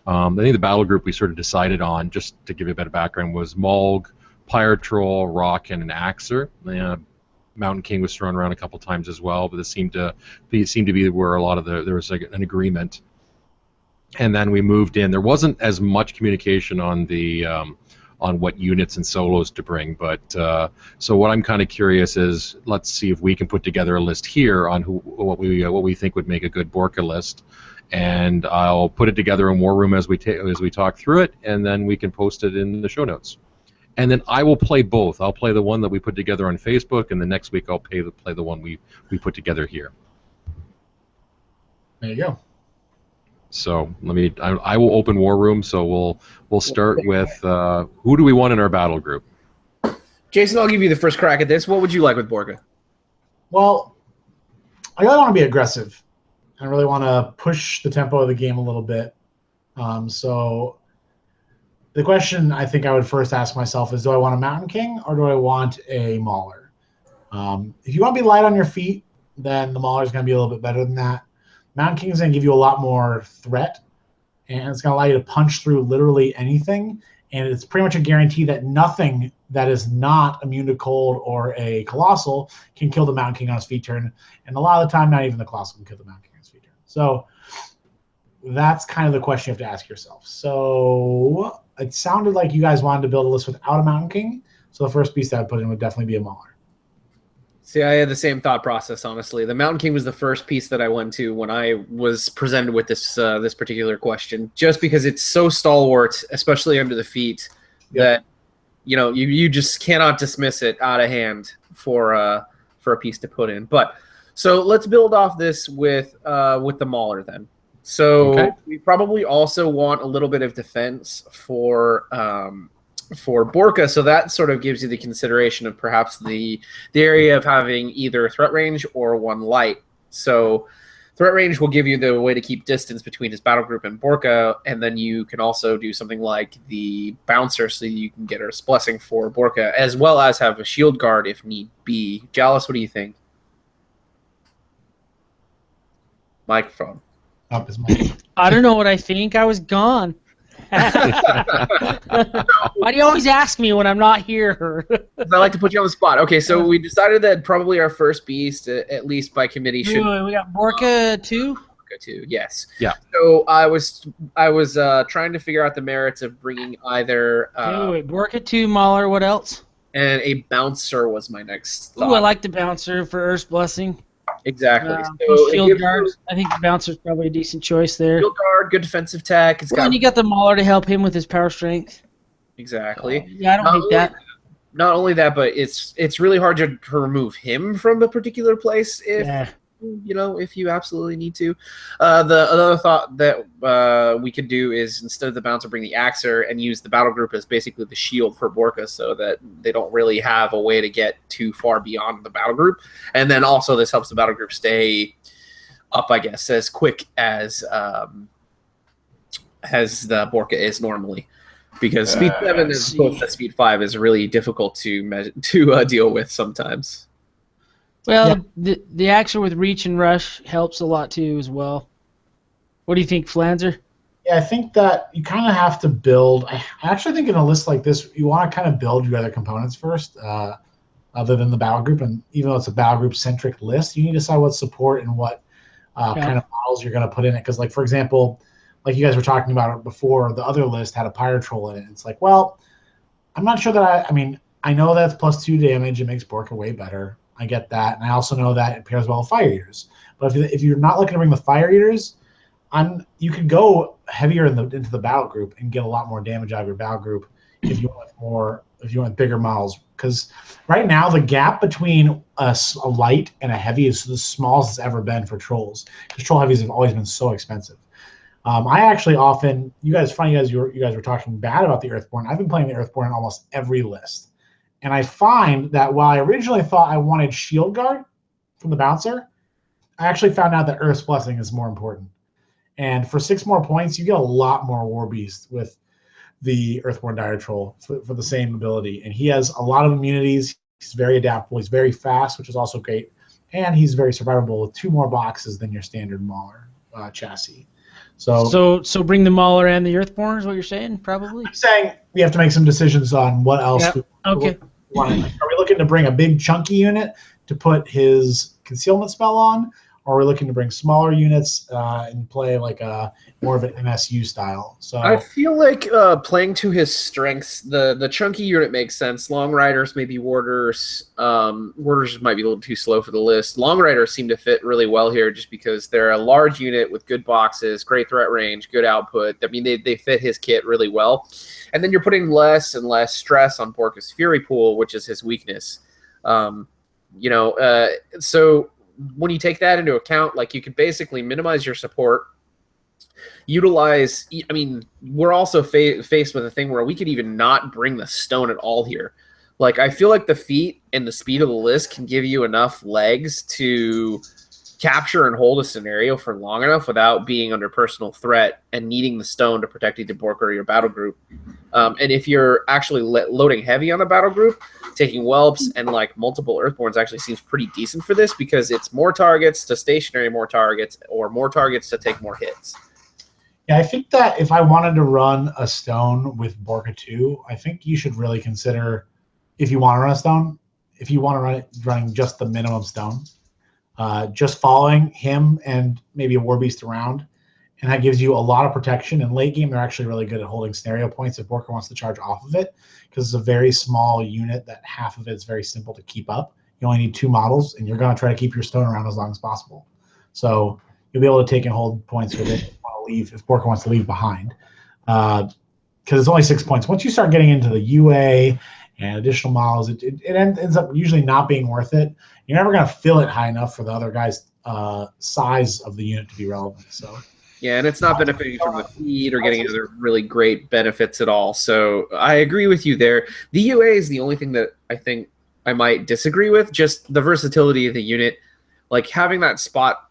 S1: I think the battle group we sort of decided on, just to give you a bit of background, was Mulg, Pirate Troll, Rock, and an Axer. Mountain King was thrown around a couple times as well, but this seemed to be where a lot of there was like an agreement. And then we moved in. There wasn't as much communication on the on what units and solos to bring, but so what I'm kind of curious is, let's see if we can put together a list here on what we think would make a good Borka list, and I'll put it together in War Room as we talk through it, and then we can post it in the show notes. And then I will play both. I'll play the one that we put together on Facebook, and the next week I'll play the one we put together here.
S4: There you go.
S1: So I will open War Room. So we'll start with who do we want in our battle group?
S3: Jason, I'll give you the first crack at this. What would you like with Borka?
S4: Well, I really want to be aggressive. I really want to push the tempo of the game a little bit. So the question I think I would first ask myself is, do I want a Mountain King or do I want a Mauler? If you want to be light on your feet, then the Mauler is going to be a little bit better than that. Mountain King is going to give you a lot more threat, and it's going to allow you to punch through literally anything, and it's pretty much a guarantee that nothing that is not immune to cold or a Colossal can kill the Mountain King on his feet turn, and a lot of the time, not even the Colossal can kill the Mountain King on his feet turn. So that's kind of the question you have to ask yourself. So it sounded like you guys wanted to build a list without a Mountain King, so the first piece that I'd put in would definitely be a Mauler.
S3: See, I had the same thought process, honestly. The Mountain King was the first piece that I went to when I was presented with this particular question, just because it's so stalwart, especially under the feet, that you just cannot dismiss it out of hand for a piece to put in. But so let's build off this with the Mauler then. So we probably also want a little bit of defense for Borka, so that sort of gives you the consideration of perhaps the area of having either threat range or one light. So threat range will give you the way to keep distance between his battle group and Borka, and then you can also do something like the bouncer so you can get Earth's Blessing for Borka, as well as have a shield guard if need be. Jalis, what do you think? Microphone.
S4: Up his mic.
S5: I don't know what I think. I was gone. Why do you always ask me when I'm not here?
S3: I like to put you on the spot. Okay, so we decided that probably our first beast, at least by committee, should.
S5: We got Borka 2.
S3: Borka 2, yes.
S1: Yeah.
S3: So I was trying to figure out the merits of bringing either.
S5: Borka 2, Mauler. What else?
S3: And a bouncer was my next thought.
S5: Ooh, I like the bouncer for Earth's Blessing.
S3: Exactly.
S5: Shield guard. I think the bouncer's probably a decent choice there.
S3: Shield guard, good defensive tech.
S5: And you got the Mauler to help him with his power strength.
S3: Exactly.
S5: Yeah, I don't hate that.
S3: Not only that, but it's really hard to remove him from a particular place if you absolutely need to. The another thought that we could do is, instead of the bouncer, bring the Axer and use the battle group as basically the shield for Borka, so that they don't really have a way to get too far beyond the battle group. And then also this helps the battle group stay up, I guess, as quick as the Borka is normally. Because speed 7 as opposed to speed 5 is really difficult to deal with sometimes.
S5: Well, the action with reach and rush helps a lot too as well. What do you think, Flanzer?
S4: Yeah, I think that you kind of have to build. I actually think in a list like this, you want to kind of build your other components first, other than the battle group. And even though it's a battle group centric list, you need to decide what support and what kind of models you're going to put in it. Because, like, for example, like you guys were talking about it before, the other list had a Pyro Troll in it. It's like, well, I'm not sure that I mean, I know that's +2 damage. It makes Borka way better. I get that. And I also know that it pairs well with Fire Eaters. But if you're not looking to bring the Fire Eaters, you could go heavier into the battle group and get a lot more damage out of your battle group if you want bigger models. Because right now the gap between a light and a heavy is the smallest it's ever been for trolls. Because troll heavies have always been so expensive. I actually often, you guys were talking bad about the Earthborn. I've been playing the Earthborn in almost every list, and I find that while I originally thought I wanted Shield Guard from the Bouncer, I actually found out that Earth's Blessing is more important. And for 6 more points, you get a lot more War Beast with the Earthborn Dire Troll for the same ability. And he has a lot of immunities. He's very adaptable. He's very fast, which is also great. And he's very survivable with 2 more boxes than your standard Mauler chassis. So
S5: bring the Mauler and the Earthborn is what you're saying, probably?
S4: I'm saying we have to make some decisions on what else.
S5: Yep. Okay.
S4: Are we looking to bring a big chunky unit to put his concealment spell on? Or we're looking to bring smaller units and play like more of an MSU style. So
S3: I feel like playing to his strengths, the chunky unit makes sense. Long Riders, maybe Warders. Warders might be a little too slow for the list. Long Riders seem to fit really well here just because they're a large unit with good boxes, great threat range, good output. I mean, they fit his kit really well. And then you're putting less and less stress on Borka's Fury Pool, which is his weakness. So when you take that into account, like, you could basically minimize your support, utilize. I mean, we're also faced with a thing where we could even not bring the stone at all here. Like, I feel like the feet and the speed of the list can give you enough legs to capture and hold a scenario for long enough without being under personal threat and needing the stone to protect either Borka or your battle group. And if you're actually loading heavy on a battle group, taking whelps and like multiple Earthborns actually seems pretty decent for this because it's more targets to stationary more targets or more targets to take more hits.
S4: Yeah, I think that if I wanted to run a stone with Borka 2, I think you should really consider, if you want to run a stone, if you want to run it running just the minimum stone, just following him and maybe a War Beast around. And that gives you a lot of protection. In late game, they're actually really good at holding scenario points if Borka wants to charge off of it, because it's a very small unit that half of it is very simple to keep up. You only need 2 models, and you're going to try to keep your stone around as long as possible. So you'll be able to take and hold points with it if Borka wants to leave behind. Because it's only 6 points. Once you start getting into the UA and additional models, it ends up usually not being worth it. You're never going to fill it high enough for the other guy's size of the unit to be relevant. So.
S3: Yeah, and it's not benefiting from the feed or getting other really great benefits at all. So I agree with you there. The UA is the only thing that I think I might disagree with. Just the versatility of the unit. Like, having that spot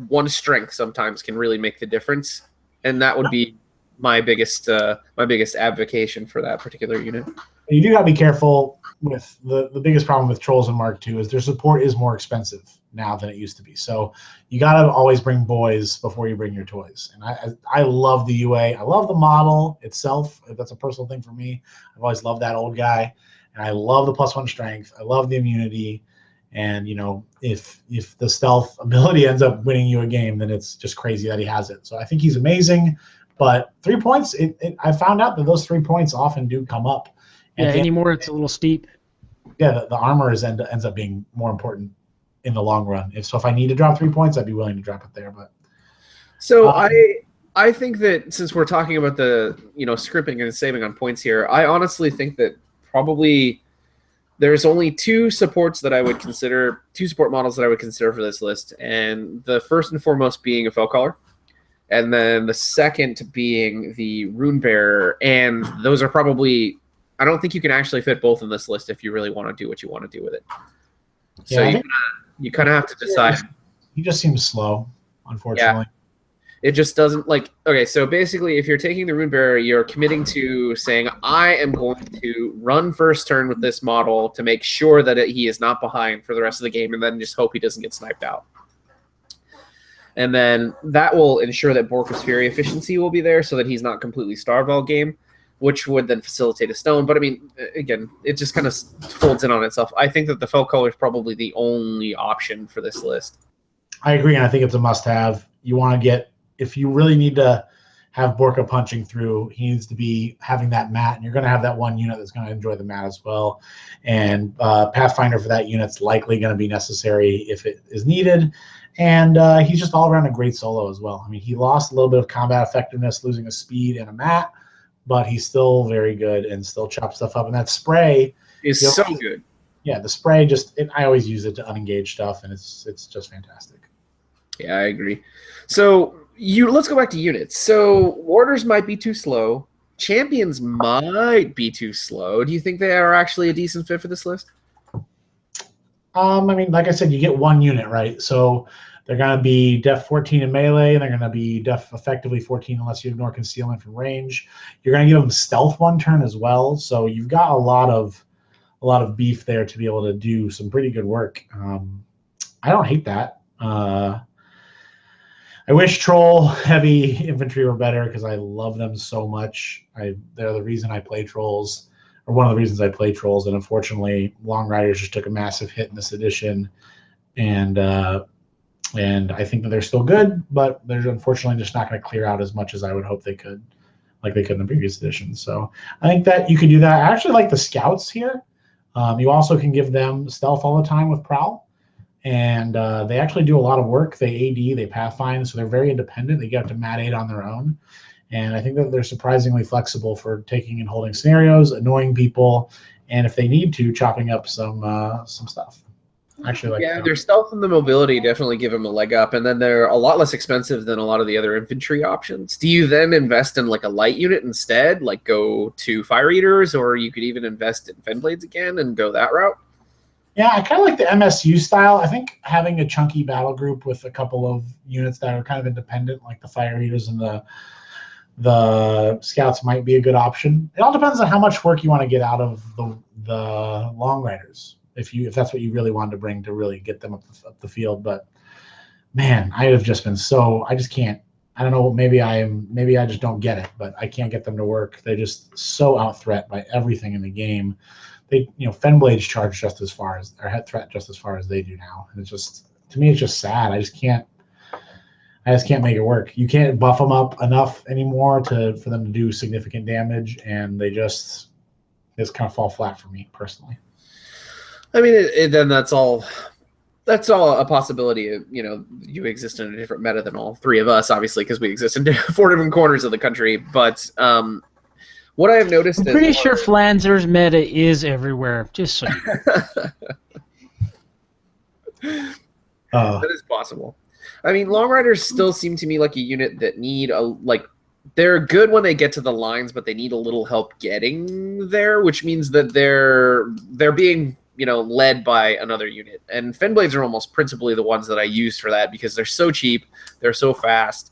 S3: 1 strength sometimes can really make the difference. And that would be my biggest advocation for that particular unit.
S4: You do got to be careful with the biggest problem with Trolls in Mark II is their support is more expensive now than it used to be. So you got to always bring boys before you bring your toys. And I love the UA. I love the model itself. That's a personal thing for me. I've always loved that old guy. And I love the +1 strength. I love the immunity. And, you know, if the stealth ability ends up winning you a game, then it's just crazy that he has it. So I think he's amazing. But 3 points, I found out that those 3 points often do come up.
S5: Yeah, anymore it's a little steep.
S4: Yeah, the armor ends up being more important in the long run. If I need to drop 3 points, I'd be willing to drop it there. But
S3: so I think that since we're talking about the scripting and saving on points here, I honestly think that probably there's only 2 supports that I would consider, 2 support models that I would consider for this list, and the first and foremost being a Fellcaller, and then the second being the Rune Bearer, and those are probably. I don't think you can actually fit both in this list if you really want to do what you want to do with it. So you kind of have to decide.
S4: He just seems slow, unfortunately.
S3: It just doesn't like. Okay, so basically, if you're taking the Rune Bearer, you're committing to saying, "I am going to run first turn with this model to make sure that he is not behind for the rest of the game, and then just hope he doesn't get sniped out." And then that will ensure that Borka's Fury efficiency will be there, so that he's not completely starved all game, which would then facilitate a stone. But I mean, again, it just kind of folds in on itself. I think that the Fell Color is probably the only option for this list.
S4: I agree, and I think it's a must-have. You want to get, if you really need to have Borka punching through, he needs to be having that mat, and you're going to have that one unit that's going to enjoy the mat as well. And Pathfinder for that unit's likely going to be necessary if it is needed. And he's just all around a great solo as well. I mean, he lost a little bit of combat effectiveness, losing a speed and a mat, but he's still very good and still chops stuff up. And that spray
S3: is so good.
S4: Yeah, the spray I always use it to unengage stuff, and it's just fantastic.
S3: Yeah, I agree. So let's go back to units. So warders might be too slow. Champions might be too slow. Do you think they are actually a decent fit for this list?
S4: I mean, like I said, you get one unit, right? So they're going to be def 14 in melee, and they're going to be def effectively 14 unless you ignore concealment from range. You're going to give them stealth one turn as well, so you've got a lot of beef there to be able to do some pretty good work. I don't hate that. I wish troll heavy infantry were better because I love them so much. They're the reason I play trolls, or one of the reasons I play trolls. And unfortunately, Long Riders just took a massive hit in this edition, and I think that they're still good, but they're unfortunately just not going to clear out as much as I would hope they could, like they could in the previous edition. So I think that you could do that. I actually like the scouts here. You also can give them stealth all the time with Prowl. And they actually do a lot of work. They AD, they Pathfind, so they're very independent. They get up to Mat 8 on their own. And I think that they're surprisingly flexible for taking and holding scenarios, annoying people, and if they need to, chopping up some stuff. Actually,
S3: their stealth and the mobility definitely give them a leg up, and then they're a lot less expensive than a lot of the other infantry options. Do you then invest in like a light unit instead, like go to Fire Eaters, or you could even invest in Fenblades again and go that route?
S4: Yeah, I kind of like the MSU style. I think having a chunky battle group with a couple of units that are kind of independent, like the Fire Eaters and the Scouts, might be a good option. It all depends on how much work you want to get out of the Long Riders, if that's what you really wanted to bring to really get them up the field. But man, I have just been I just can't. I don't know. Maybe I just don't get it, but I can't get them to work. They're just so out threat by everything in the game. Fenblades charge just as far as, or head threat just as far as they do now, and it's just, to me, it's just sad. I just can't make it work. You can't buff them up enough anymore for them to do significant damage, and they just kind of fall flat for me personally.
S3: I mean, then that's all a possibility. You exist in a different meta than all three of us, obviously, because we exist in 4 different corners of the country. But what I have noticed
S5: I'm pretty sure Flanzer's meta is everywhere, just so
S3: that is possible. I mean, Long Riders still seem to me like a unit that need they're good when they get to the lines, but they need a little help getting there, which means that they're being led by another unit. And Fenblades are almost principally the ones that I use for that because they're so cheap, they're so fast,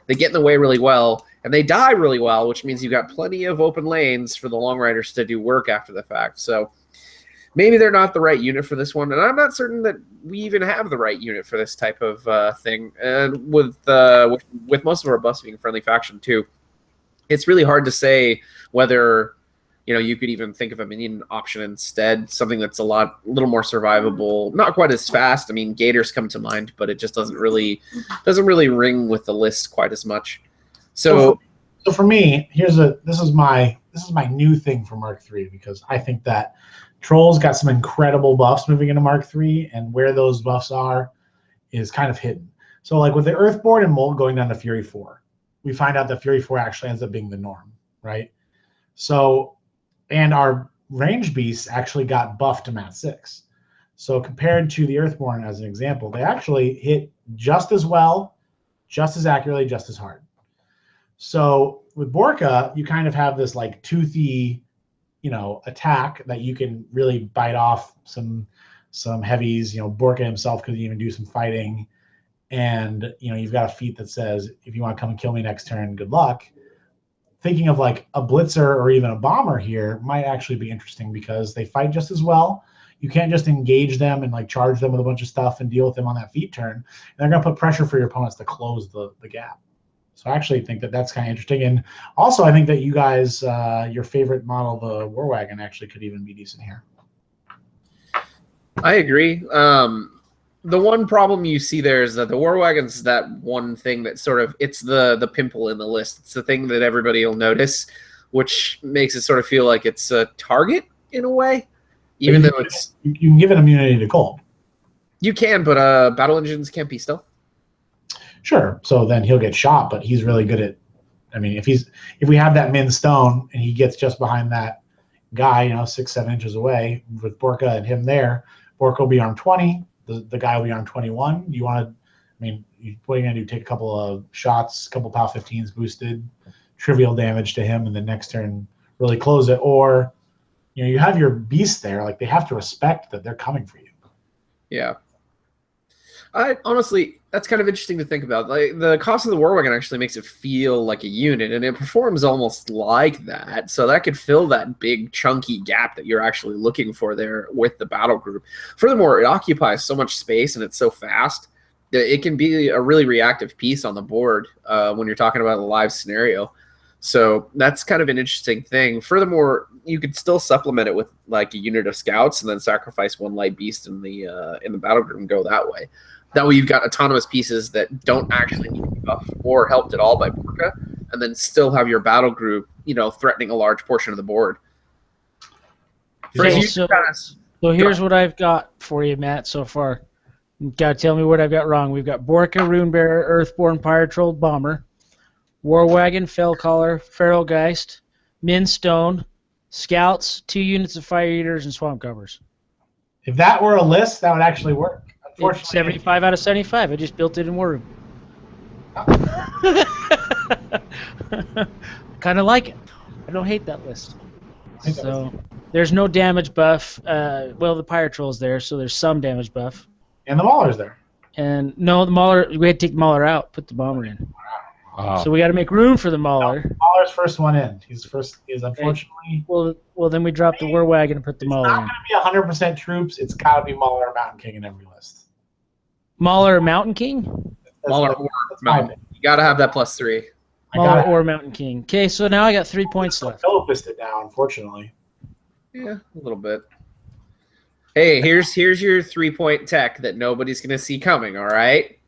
S3: they get in the way really well, and they die really well, which means you've got plenty of open lanes for the Long Riders to do work after the fact. So maybe they're not the right unit for this one, and I'm not certain that we even have the right unit for this type of thing. And with most of our buffs being friendly faction too, it's really hard to say whether you could even think of a minion option instead, something that's a little more survivable, not quite as fast. I mean, Gators come to mind, but it just doesn't really ring with the list quite as much. So
S4: for me, this is my new thing for Mark III, because I think that Trolls got some incredible buffs moving into Mark III, and where those buffs are is kind of hidden. So like with the Earthborn and Mold going down to Fury 4, we find out that Fury 4 actually ends up being the norm, right? So, and our range beasts actually got buffed to Mat 6. So compared to the Earthborn as an example, they actually hit just as well, just as accurately, just as hard. So with Borka, you kind of have this like toothy, attack that you can really bite off some heavies. Borka himself could even do some fighting, and you've got a feat that says, if you want to come and kill me next turn, good luck. Thinking of like a blitzer or even a bomber here might actually be interesting because they fight just as well. You can't just engage them and like charge them with a bunch of stuff and deal with them on that feat turn. And they're going to put pressure for your opponents to close the gap. So I actually think that that's kind of interesting. And also I think that you guys, your favorite model, the War Wagon, actually could even be decent here.
S3: I agree. The one problem you see there is that the War Wagon's that one thing that sort of, it's the pimple in the list. It's the thing that everybody will notice, which makes it sort of feel like it's a target in a way, even though it's...
S4: You can give it immunity to cold.
S3: You can, but battle engines can't be stealth.
S4: Sure. So then he'll get shot, but he's really good at... I mean, if we have that min stone and he gets just behind that guy, 6-7 inches away with Borka and him there, Borka will be armed 20. The guy will be on 21. You want to, what are you going to do? Take a couple of shots, a couple of POW 15s boosted, trivial damage to him, and then next turn really close it. Or, you have your beast there. Like, they have to respect that they're coming for you.
S3: Yeah. Honestly, that's kind of interesting to think about. Like, the cost of the War Wagon actually makes it feel like a unit, and it performs almost like that. So that could fill that big, chunky gap that you're actually looking for there with the battle group. Furthermore, it occupies so much space, and it's so fast that it can be a really reactive piece on the board when you're talking about a live scenario. So that's kind of an interesting thing. Furthermore, you could still supplement it with like a unit of scouts and then sacrifice one light beast in the battle group and go that way. That way you've got autonomous pieces that don't actually need to be buffed or helped at all by Borka, and then still have your battle group, threatening a large portion of the board.
S5: So here's what I've got for you, Matt, so far. You gotta tell me what I've got wrong. We've got Borka, Runebearer, Earthborn, Pyre Troll, Bomber, War Wagon, Fellcaller, Feralgeist, Min Stone, Scouts, 2 units of Fire Eaters, and Swamp Covers.
S4: If that were a list, that would actually work.
S5: It's 75 out of 75. I just built it in War Room. Kind of like it. I don't hate that list. So there's no damage buff. Well, the Pyre Troll's there, so there's some damage buff.
S4: And the Mauler's there.
S5: And no, the Mauler, we had to take the Mauler out, put the Bomber in.
S1: Wow.
S5: So we got to make room for the Mauler.
S4: No, Mauler's first one in. He's unfortunately...
S5: Well, then we dropped the War Wagon and put the Mauler in.
S4: It's not going to be 100% troops. It's got to be Mauler or Mountain King in every list.
S5: Mauler or Mountain King?
S3: Mauler or Mountain. You got to have that +3.
S5: Mauler or Mountain King. Okay, so now I got 3 points left.
S4: Philippist it now, unfortunately.
S3: Yeah, a little bit. Hey, here's your 3-point tech that nobody's going to see coming, all right?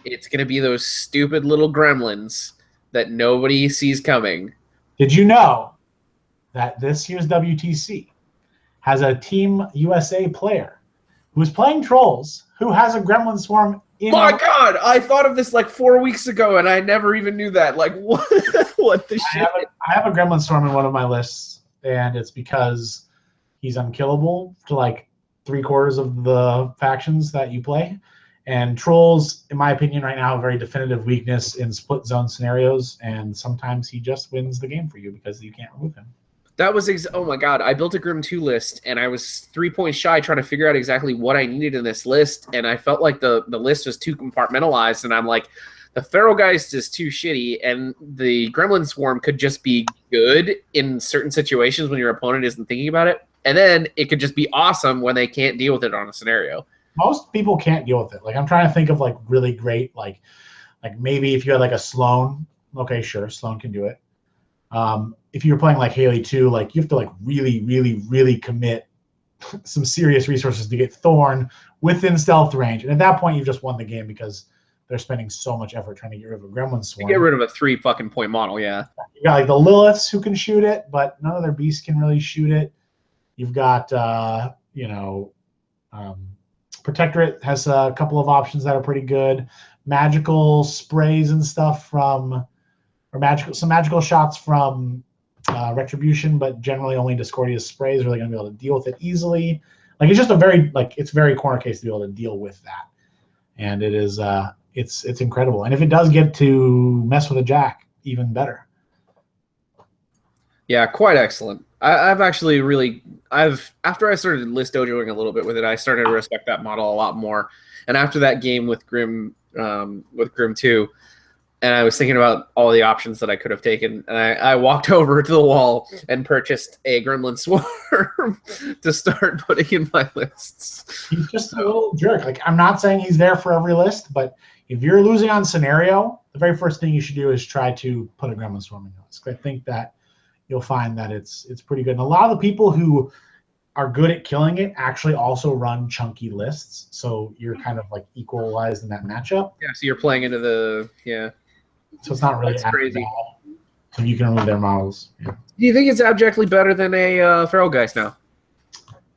S3: It's going to be those stupid little gremlins that nobody sees coming.
S4: Did you know that this year's WTC has a Team USA player who's playing Trolls who has a Gremlin Swarm in...
S3: My God! I thought of this like 4 weeks ago, and I never even knew that. Like, what, what the shit?
S4: I have a Gremlin Swarm in one of my lists, and it's because he's unkillable to like 3/4 of the factions that you play. And Trolls, in my opinion, right now have a very definitive weakness in split zone scenarios, and sometimes he just wins the game for you because you can't remove him.
S3: That was oh my God! I built a Grim 2 list, and I was 3 points shy trying to figure out exactly what I needed in this list, and I felt like the list was too compartmentalized, and I'm like, the Feralgeist is too shitty, and the Gremlin Swarm could just be good in certain situations when your opponent isn't thinking about it, and then it could just be awesome when they can't deal with it on a scenario.
S4: Most people can't deal with it. Like, I'm trying to think of like really great, like maybe if you had like a Sloan, okay, sure, Sloan can do it. If you're playing like Haley 2, like you have to like really commit some serious resources to get Thorn within stealth range. And at that point, you've just won the game because they're spending so much effort trying to get rid of a Gremlin Swarm.
S3: Get rid of a 3 fucking point model, yeah.
S4: You got like the Liliths who can shoot it, but none of their beasts can really shoot it. You've got, Protectorate has a couple of options that are pretty good. Magical sprays and stuff from, or some magical shots from Retribution, but generally only Discordia's sprays are really going to be able to deal with it easily. Like, it's just a very, like, it's very corner case to be able to deal with that. And it is, it's incredible. And if it does get to mess with a Jack, even better.
S3: Yeah, quite excellent. I've actually really, after I started list dojoing a little bit with it, I started to respect that model a lot more. And after that game with Grim with Grim 2. And I was thinking about all the options that I could have taken, and I walked over to the wall and purchased a Gremlin Swarm to start putting in my lists.
S4: He's just a little jerk. Like, I'm not saying he's there for every list, but if you're losing on scenario, the very first thing you should do is try to put a Gremlin Swarm in your list. I think that you'll find that it's pretty good. And a lot of the people who are good at killing it actually also run chunky lists, so you're kind of like equalized in that matchup.
S3: Yeah, so you're playing into the
S4: So it's not really
S3: crazy.
S4: bad. So you can remove their models. Yeah.
S3: Do you think it's abjectly better than a Feral Geist now?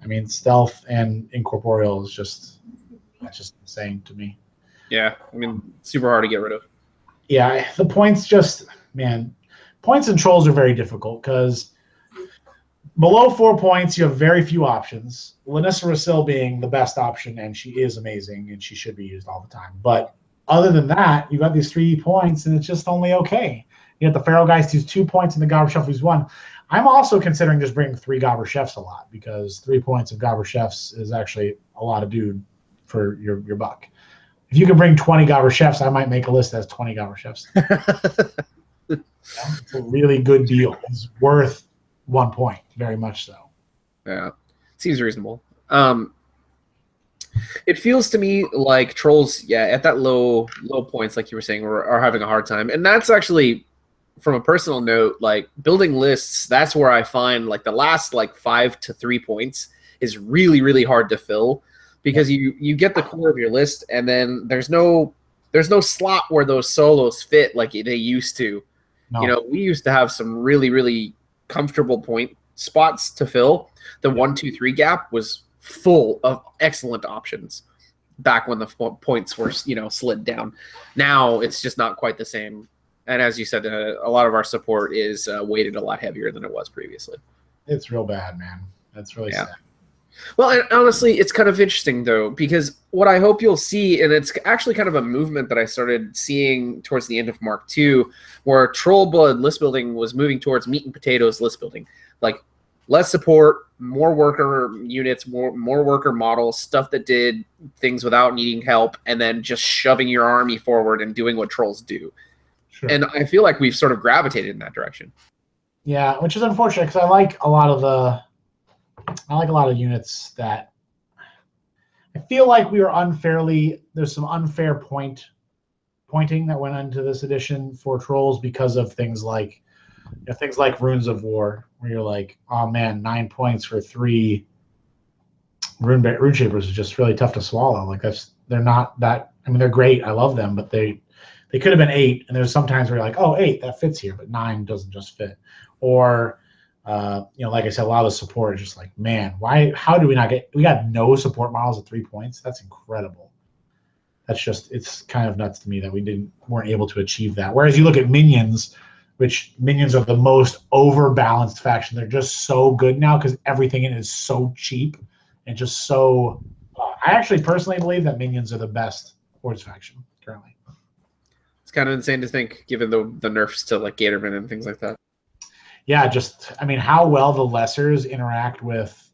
S4: I mean, stealth and incorporeal is just insane to me.
S3: Yeah, I mean, super hard to get rid of.
S4: Yeah, the points points and trolls are very difficult because below 4 points, you have very few options. Lanissa Rasil being the best option, and she is amazing, and she should be used all the time. But other than that, you got these 3 points, and it's just only okay. You got the Feral Geist who's 2 points, and the Gobber Chef who's 1. I'm also considering just bringing 3 Gobber Chefs a lot because 3 points of Gobber Chefs is actually a lot of dude for your buck. If you can bring 20 Gobber Chefs, I might make a list that has 20 Gobber Chefs. It's a really good deal. It's worth 1 point, very much so.
S3: Yeah, seems reasonable. It feels to me like trolls, at that low points, like you were saying, are having a hard time. And that's actually, from a personal note, like building lists, that's where I find like the last 5 to 3 points is really, really hard to fill because you get the core of your list and then there's no slot where those solos fit like they used to. No. You know, we used to have some really, really comfortable point spots to fill. The 1, 2, 3 gap was full of excellent options back when the points were slid down. Now it's just not quite the same. And as you said, a lot of our support is weighted a lot heavier than it was previously.
S4: It's real bad, man. That's really sad.
S3: Well, and honestly, it's kind of interesting, though, because what I hope you'll see, and it's actually kind of a movement that I started seeing towards the end of Mark II, where Trollblood list building was moving towards meat and potatoes list building. Like, less support, more worker units, more worker models, stuff that did things without needing help, and then just shoving your army forward and doing what trolls do. Sure. And I feel like we've sort of gravitated in that direction.
S4: Yeah, which is unfortunate because I like a lot of units that I feel like we are there's some unfair pointing that went into this edition for trolls because of things like Runes of War, where you're like, oh man, 9 points for 3 Rune Shapers is just really tough to swallow. Like they're not that. I mean, they're great. I love them, but they could have been 8. And there's sometimes where you're like, oh, 8 that fits here, but 9 doesn't just fit. Or like I said, a lot of the support is just like, man, how do we got no support models at 3 points? That's incredible. It's kind of nuts to me that we weren't able to achieve that. Whereas you look at minions, which minions are the most overbalanced faction. They're just so good now because everything in it is so cheap and just so. I actually personally believe that minions are the best Hordes faction currently.
S3: It's kind of insane to think, given the nerfs to like Gatorman and things like that.
S4: Yeah, how well the lessers interact with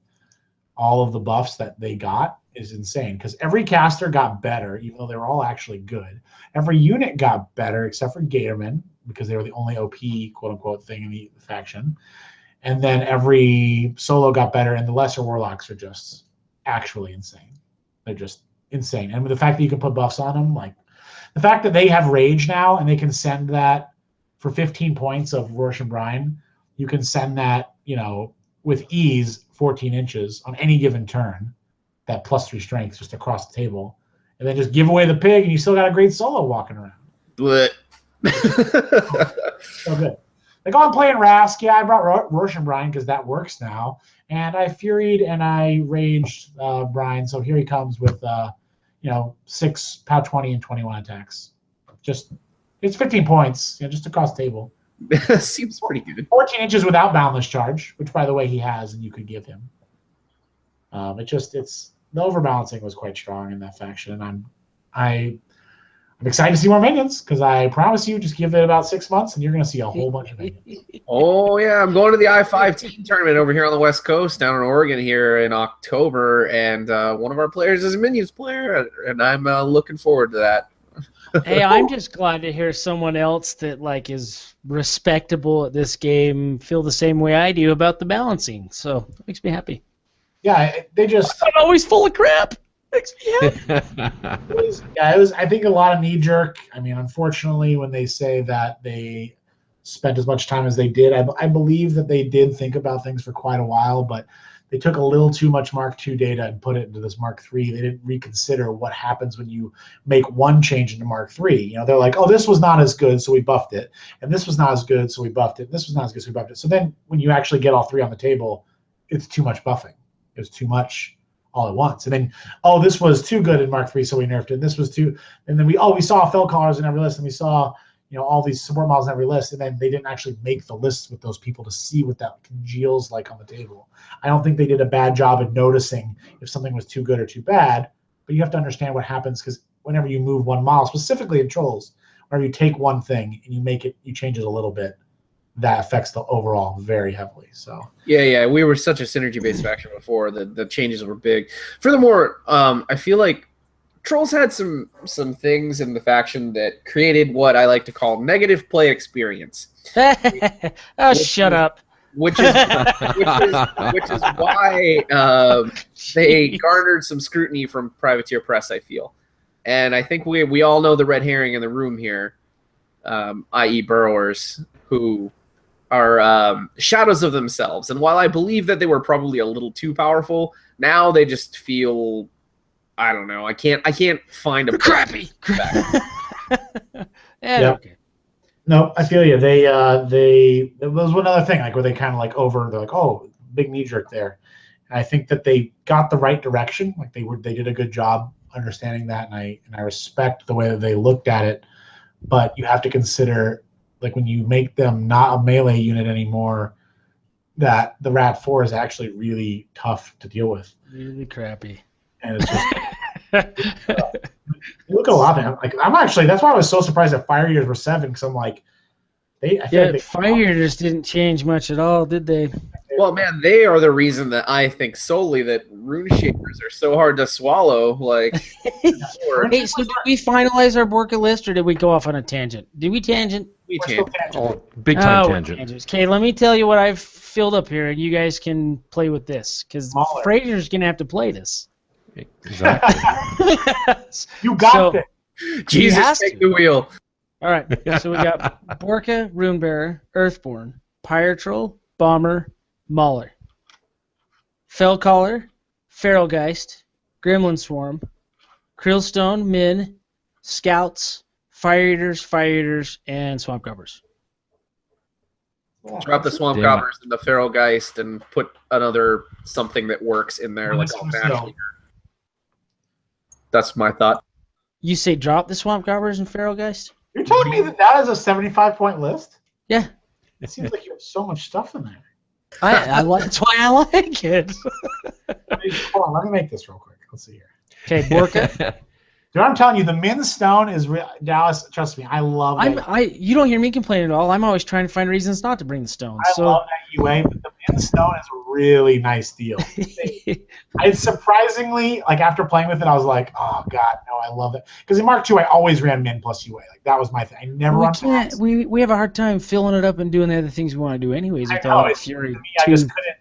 S4: all of the buffs that they got is insane. Because every caster got better, even though they were all actually good. Every unit got better except for Gatorman, because they were the only OP quote-unquote thing in the faction. And then every solo got better, and the lesser warlocks are just actually insane. They're just insane. And the fact that you can put buffs on them, like the fact that they have rage now and they can send that for 15 points of Rorsch and Brine, you can send that, with ease 14 inches on any given turn, that +3 strength just across the table, and then just give away the pig, and you still got a great solo walking around.
S3: Blech.
S4: So good. Like, I'm playing Rask. Yeah, I brought Rorsch and Brine because that works now. And I Furied and I Raged Brine. So here he comes with, 6 POW 20 and 21 attacks. It's 15 points, just across the table.
S3: Seems pretty good.
S4: 14 inches without Boundless Charge, which, by the way, he has and you could give him. The overbalancing was quite strong in that faction. And I'm excited to see more minions because I promise you, just give it about 6 months and you're going to see a whole bunch of minions.
S3: Oh, yeah. I'm going to the I-5 team tournament over here on the West Coast, down in Oregon here in October. And one of our players is a minions player, and I'm looking forward to that.
S5: Hey, I'm just glad to hear someone else that like is respectable at this game feel the same way I do about the balancing. So it makes me happy.
S4: Yeah, they just.
S5: I'm always full of crap. Makes me happy.
S4: It was. I think a lot of knee jerk. I mean, unfortunately, when they say that they spent as much time as they did, I believe that they did think about things for quite a while, but they took a little too much Mark II data and put it into this Mark III. They didn't reconsider what happens when you make one change into Mark III. You know, they're like, oh, this was not as good, so we buffed it, and this was not as good, so we buffed it, and this was not as good, so we buffed it. So then, when you actually get all three on the table, it's too much buffing. It was too much all at once. And then, oh, this was too good in Mark III, so we nerfed it. And this was too, and then we saw fell collars in every list, and we saw, you know, all these support models in every list, and then they didn't actually make the lists with those people to see what that congeals like on the table. I don't think they did a bad job at noticing if something was too good or too bad, but you have to understand what happens, because whenever you move one model, specifically in Trolls, whenever you take one thing and you change it a little bit, that affects the overall very heavily. So
S3: yeah, we were such a synergy-based faction before that the changes were big. Furthermore, I feel like Trolls had some things in the faction that created what I like to call negative play experience.
S5: Shut up.
S3: Which is why they garnered some scrutiny from privateer press, I feel. And I think we all know the red herring in the room here, i.e. burrowers, who are shadows of themselves. And while I believe that they were probably a little too powerful, now they just feel, I don't know. I can't find a
S5: crappy.
S4: Yeah. Okay. No, I feel you. They there was one other thing, like where they kind of like they're like, oh, big knee jerk there. And I think that they got the right direction. Like they did a good job understanding that, and I respect the way that they looked at it. But you have to consider, like, when you make them not a melee unit anymore, that the Rat 4 is actually really tough to deal with.
S5: Really crappy.
S4: And it's just look at a lot of them. Like, I'm actually, that's why I was so surprised that Fire Eaters were 7, because I'm like,
S5: Fire Eaters didn't change much at all, did they?
S3: Well, man, they are the reason that I think solely that Rune Shakers are so hard to swallow. Like,
S5: hey, so did we finalize our Borka list, or did we go off on a tangent? Did we tangent?
S3: We tangent.
S1: Oh, big time tangent.
S5: Okay, let me tell you what I've filled up here, and you guys can play with this, because Fraser's gonna have to play this.
S1: Exactly.
S4: You got it.
S3: Jesus, take the wheel.
S5: All right, so we got Borka, Runebearer, Earthborn, Pyre Troll, Bomber, Mauler, Fellcaller, Feralgeist, Gremlin Swarm, Krillstone, Min, Scouts, Fire Eaters, and Swamp Gobbers.
S3: Drop the Swamp Gobbers and the Feralgeist and put another something that works in there, like a Mash Eater. That's my thought.
S5: You say drop the Swamp Gobbers and Feralgeist?
S4: You're telling me that is a 75-point list?
S5: Yeah.
S4: It seems like you have so much stuff in there.
S5: That's why I like it.
S4: Hold on, let me make this real quick. Let's see here.
S5: Okay, Borka.
S4: Dude, I'm telling you, the Min Stone is real. Dallas, trust me, I love it.
S5: You don't hear me complain at all. I'm always trying to find reasons not to bring the stones.
S4: I love that UA, but the Min Stone is a really nice deal. I surprisingly, like, after playing with it, I was like, oh god, no, I love it. Because in Mark II, I always ran Min plus UA. Like, that was my thing. I never run Pats.
S5: We have a hard time filling it up and doing the other things we want to do anyways. I just
S4: couldn't.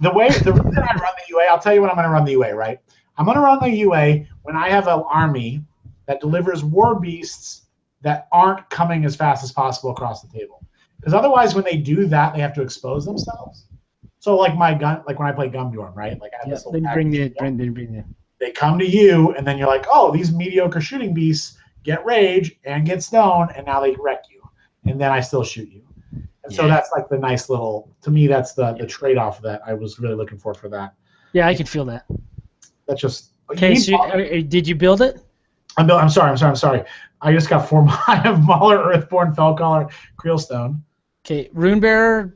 S4: The reason I run the UA, I'll tell you when I'm going to run the UA, right? I'm going to run the UA when I have an army that delivers war beasts that aren't coming as fast as possible across the table. Because otherwise, when they do that, they have to expose themselves. So, like my gun, like when I play Gumdorm, right? Like I have this little
S5: bring the.
S4: They come to you, and then you're like, oh, these mediocre shooting beasts get rage and get stone, and now they wreck you. And then I still shoot you. And so that's like the nice little. To me, that's the trade-off that I was really looking for that.
S5: Yeah, I can feel that.
S4: That's just
S5: okay. So did you build it?
S4: I'm sorry. I just got 4. I have Mauler, Earthborn, Fellcaller, Creelstone.
S5: Okay, Runebearer,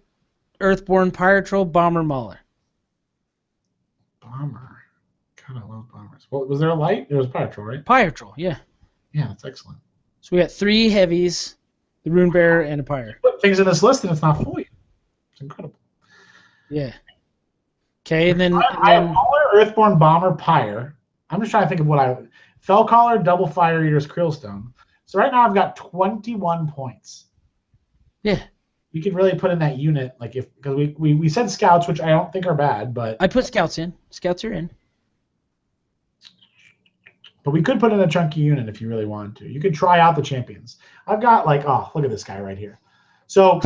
S5: Earthborn, Pyre Troll, Bomber, Mauler.
S4: Bomber. God, I love bombers. Well, was there a light? There was Pyre Troll, right?
S5: Pyre Troll, yeah.
S4: Yeah, that's excellent.
S5: So we got 3 heavies, the Runebearer, and a Pyre.
S4: Put things in this list and it's not full yet. It's incredible.
S5: Yeah. Okay, and then
S4: I have Mauler, Earthborn, Bomber, Pyre. I'm just trying to think of what Fell Collar, Double Fire Eater's Krillstone. So right now I've got 21 points.
S5: Yeah.
S4: You could really put in that unit, like because we said scouts, which I don't think are bad, but
S5: I put scouts in. Scouts are in.
S4: But we could put in a chunky unit if you really wanted to. You could try out the champions. I've got look at this guy right here. So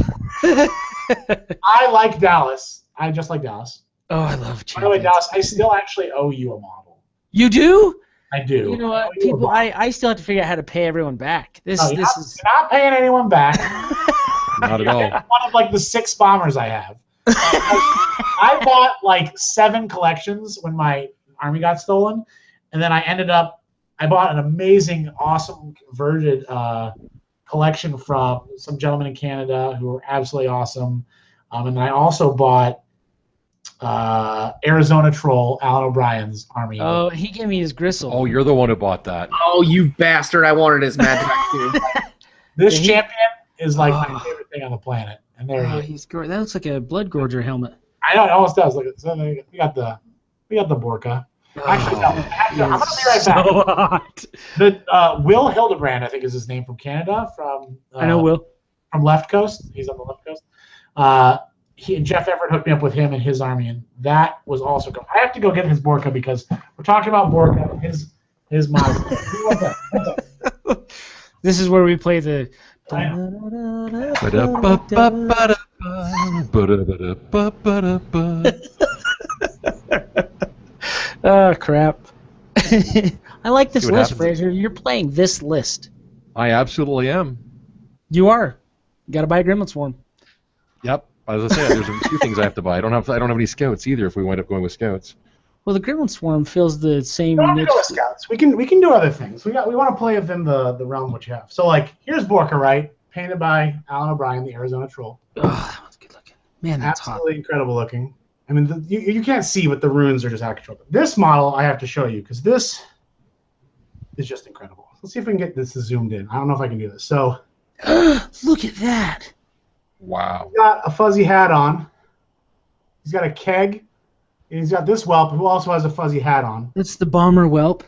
S4: I like Dallas. I just like Dallas.
S5: Oh, I love champions.
S4: By the way, Dallas, I still actually owe you a model.
S5: You do?
S4: I do.
S5: You know what, people? I still have to figure out how to pay everyone back. You're
S4: not paying anyone back.
S1: Not at all.
S4: One of like the 6 bombers I have. I bought like 7 collections when my army got stolen, and then I bought an amazing, awesome converted collection from some gentlemen in Canada who were absolutely awesome. And then I also bought Arizona Troll, Alan O'Brien's army.
S5: Oh, he gave me his gristle.
S1: Oh, you're the one who bought that.
S3: Oh, you bastard! I wanted his magic too.
S4: This champion is like my favorite thing on the planet. And there he is.
S5: He's great. That looks like a Blood Gorger helmet.
S4: I know, it almost does. Look, so we got the Borka. Actually, no. I'm gonna be right back.
S5: So hot.
S4: The Will Hildebrand, I think, is his name, from Canada.
S5: I know Will.
S4: From Left Coast. He's on the Left Coast. Jeff Everett hooked me up with him and his army, and that was also good. I have to go get his Borka because we're talking about Borka. His model.
S5: This is where we play the. Oh crap! I like this list, Fraser. You're playing this list.
S1: I absolutely am.
S5: You are. You got to buy a Gremlin Swarm.
S1: Yep. As I said, there's a few things I have to buy. I don't have any scouts either. If we wind up going with scouts.
S5: Well, the Gremlin Swarm fills the same.
S4: Don't go with scouts. We can do other things. We want to play within the realm which you have. So like here's Borka, right? Painted by Alan O'Brien, the Arizona Troll.
S5: Oh, that one's good looking. Man, that's
S4: absolutely incredible looking. I mean, you can't see, but the runes are just out of control. This model I have to show you because this is just incredible. Let's see if we can get this zoomed in. I don't know if I can do this. So,
S5: look at that.
S1: Wow.
S4: He's got a fuzzy hat on. He's got a keg. And he's got this whelp who also has a fuzzy hat on.
S5: That's the bomber whelp.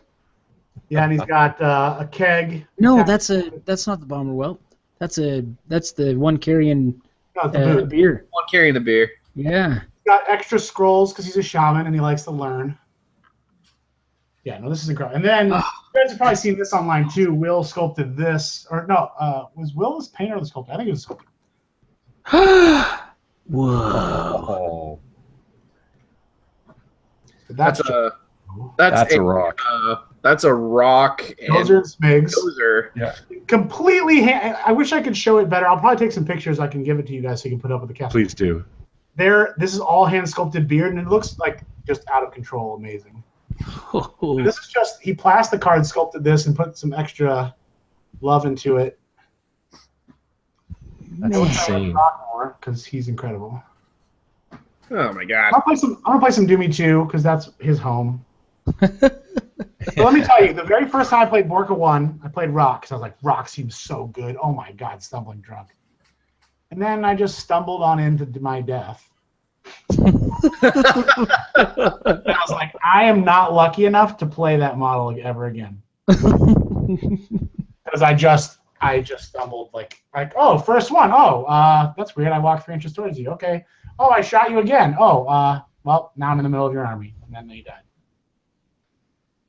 S4: Yeah, and he's got a keg.
S5: No, that's not the bomber whelp. That's the one carrying beer.
S3: One carrying the beer.
S5: Yeah.
S4: He's got extra scrolls because he's a shaman and he likes to learn. Yeah, no, this is incredible. And then you guys have probably seen this online too. Will sculpted this, or no, was Will this painter or the sculptor? I think it was the sculptor.
S5: Whoa.
S3: That's a
S1: rock.
S3: That's a rock.
S4: Those are Smigs.
S3: Yeah.
S4: Completely. I wish I could show it better. I'll probably take some pictures. I can give it to you guys so you can put up with the cast.
S1: Please do.
S4: This is all hand sculpted beard, and it looks like just out of control, amazing. This is just he plastic card sculpted this and put some extra love into it.
S1: That's insane.
S4: Because he's incredible.
S3: Oh my god!
S4: I'm gonna play some Doomy 2 because that's his home. So let me tell you, the very first time I played Borka 1, I played Rock because I was like, Rock seems so good. Oh my god, stumbling drunk. And then I just stumbled on into my death. And I was like, I am not lucky enough to play that model ever again. Because I just stumbled like oh, first one. Oh, that's weird. I walked 3 inches towards you. Okay. Oh, I shot you again. Oh, well, now I'm in the middle of your army, and then you died.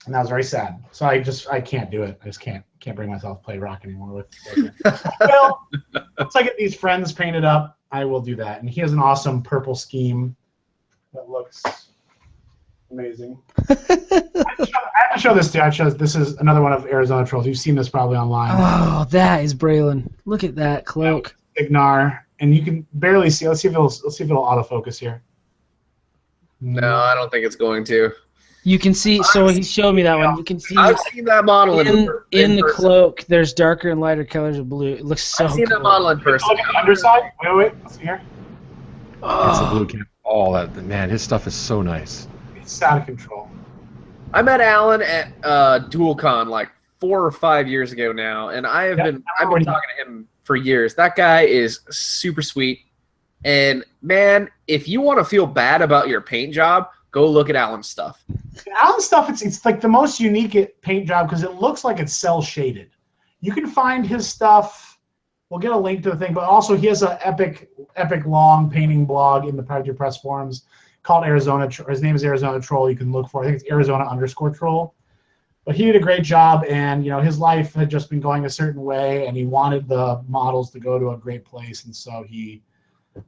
S4: And that was very sad. So I can't do it. I just can't bring myself to play Rock anymore with. Well, once I get these friends painted up, I will do that. And he has an awesome purple scheme that looks amazing. I have to show this to you. This is another one of Arizona Trolls. You've seen this probably online.
S5: Oh, that is Braylon. Look at that cloak.
S4: Ignar, and you can barely see. Let's see if it'll autofocus here.
S3: No, I don't think it's going to.
S5: You can see. So he showed me that one. You can see.
S3: I've seen that model
S5: in the cloak. There's darker and lighter colors of blue. It looks so.
S3: I've seen that model in person.
S4: Look at the underside. Wait. Let's see here.
S1: It's a blue cap. Oh, man, his stuff is so nice.
S4: It's out of control.
S3: I met Alan at DualCon like 4 or 5 years ago now, and I've been talking to him for years. That guy is super sweet, and man, if you want to feel bad about your paint job, go look at Alan's stuff.
S4: Alan's stuff, it's like the most unique paint job because it looks like it's cell shaded. You can find his stuff. We'll get a link to the thing, but also he has an epic long painting blog in the Predator Press forums called Arizona. His name is Arizona Troll. You can look for. I think it's Arizona_Troll. But he did a great job, and his life had just been going a certain way, and he wanted the models to go to a great place, and so we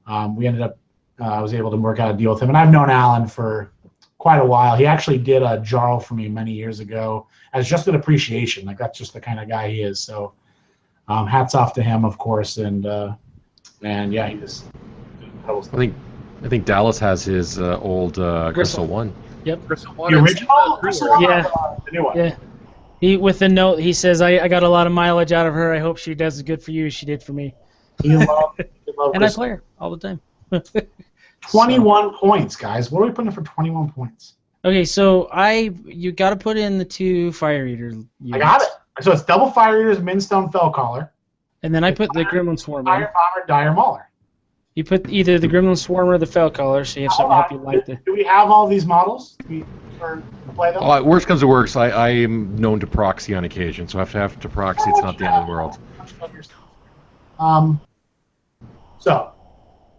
S4: ended up. I was able to work out a deal with him, and I've known Alan for quite a while. He actually did a Jarl for me many years ago as just an appreciation. Like that's just the kind of guy he is. So hats off to him, of course, and yeah, he just.
S1: I think Dallas has his old Gristle 1.
S5: Yep.
S3: Gristle 1.
S4: The original Gristle 1?
S5: Yeah.
S4: The new one?
S5: Yeah. He with the note he says, I got a lot of mileage out of her. I hope she does as good for you as she did for me.
S4: You love
S5: and I play her all the time.
S4: 21 points, guys. What are we putting in for 21 points?
S5: Okay, so you got to put in the 2 fire eater units.
S4: I got it. So it's double fire eaters, Minstone, Fellcaller.
S5: And then I put the Gremlin Swarm in.
S4: Fire Bomber, Dire Mauler.
S5: You put either the Gremlin Swarm or the Fellcaller, so you have something to help you light the.
S4: Do we have all these models for play them?
S1: Oh, worst comes to worst, I am known to proxy on occasion, so I have to proxy. It's not the end of the world.
S4: So,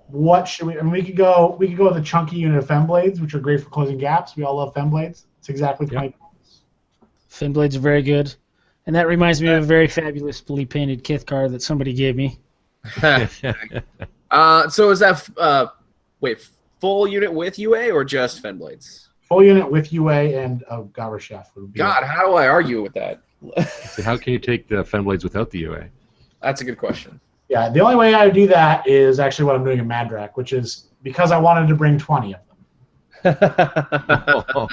S4: what should we? And we could go with a chunky unit of Femblades, which are great for closing gaps. We all love Femblades. It's exactly 20 points.
S5: Femblades are very good, and that reminds me of a very fabulously painted Kith card that somebody gave me.
S3: So is that full unit with UA or just Femblades?
S4: Full unit with UA and a Gobber Chef.
S3: God, how do I argue with that?
S1: So how can you take the Femblades without the UA?
S3: That's a good question.
S4: Yeah, the only way I would do that is actually what I'm doing in Madrak, which is because I wanted to bring 20 of them.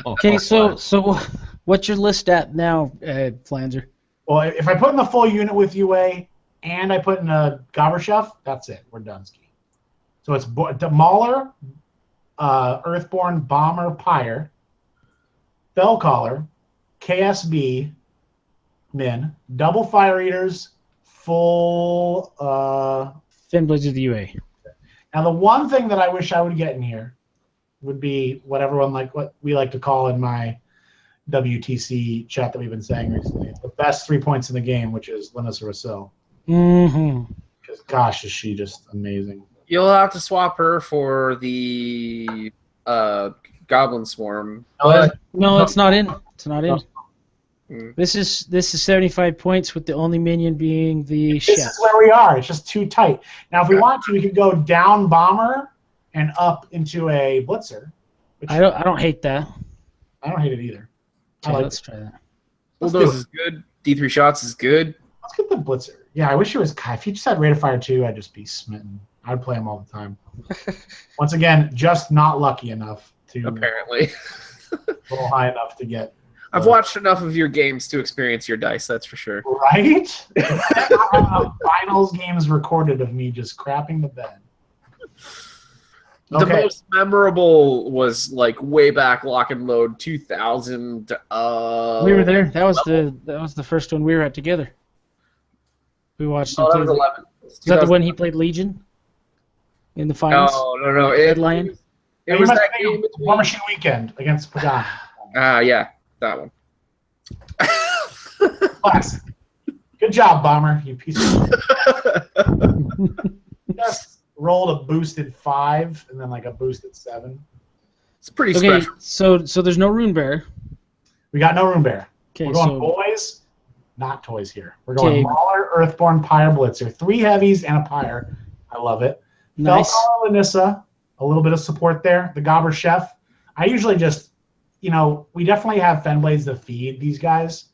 S5: Okay, so what's your list at now, Flanzer?
S4: Well, if I put in the full unit with UA and I put in a Gobber Chef, that's it. We're done ski. So it's Mauler, Earthborn, Bomber, Pyre, Fellcaller, KSB, Min, double Fire Eaters, full.
S5: Femblades of the UA.
S4: Now the one thing that I wish I would get in here would be what we like to call in my WTC chat that we've been saying recently, the best 3 points in the game, which is Linus Rousseau.
S5: Mm-hmm.
S4: Because gosh, is she just amazing.
S3: You'll have to swap her for the Goblin Swarm.
S5: No, it's not in. It's not in.
S3: Mm.
S5: This is 75 points with the only minion being the
S4: This
S5: chef.
S4: is where we are. It's just too tight. Now, if we want to, we could go down Bomber and up into a Blitzer. Which
S5: I don't hate that.
S4: I don't hate it either.
S5: Okay, let's try that.
S3: Bulldoze is good. D3 shots is good.
S4: Let's get the Blitzer. Yeah, I wish it was. If he just had Rate of Fire 2, I'd just be smitten. I'd play him all the time. Once again, just not lucky enough to
S3: Apparently.
S4: roll high enough to get.
S3: I've watched enough of your games to experience your dice, that's for sure.
S4: Right? I have finals games recorded of me just crapping the bed.
S3: The most memorable was like way back Lock and Load 2000.
S5: We were there. That was the first one we were at together. We watched.
S3: Oh, that was 11.
S5: Is that the one he played Legion in the finals?
S3: No.
S5: Red Lion.
S3: It was that game
S4: War Machine Weekend against Pagan.
S3: Yeah, that one.
S4: Classic. Good job, Bomber. You piece of just rolled a boosted 5 and then like a boosted 7.
S3: It's pretty
S5: Okay,
S3: special.
S5: so there's no Rune Bear.
S4: We got no Rune Bear.
S5: Okay,
S4: We're going boys, not toys here. We're going Mauler, Earthborn, Pyre, Blitzer. 3 heavies and a Pyre. I love it.
S5: Nice.
S4: Fellcaller, Lanissa, a little bit of support there. The Gobber Chef. I usually just, we definitely have Fenblades to feed these guys,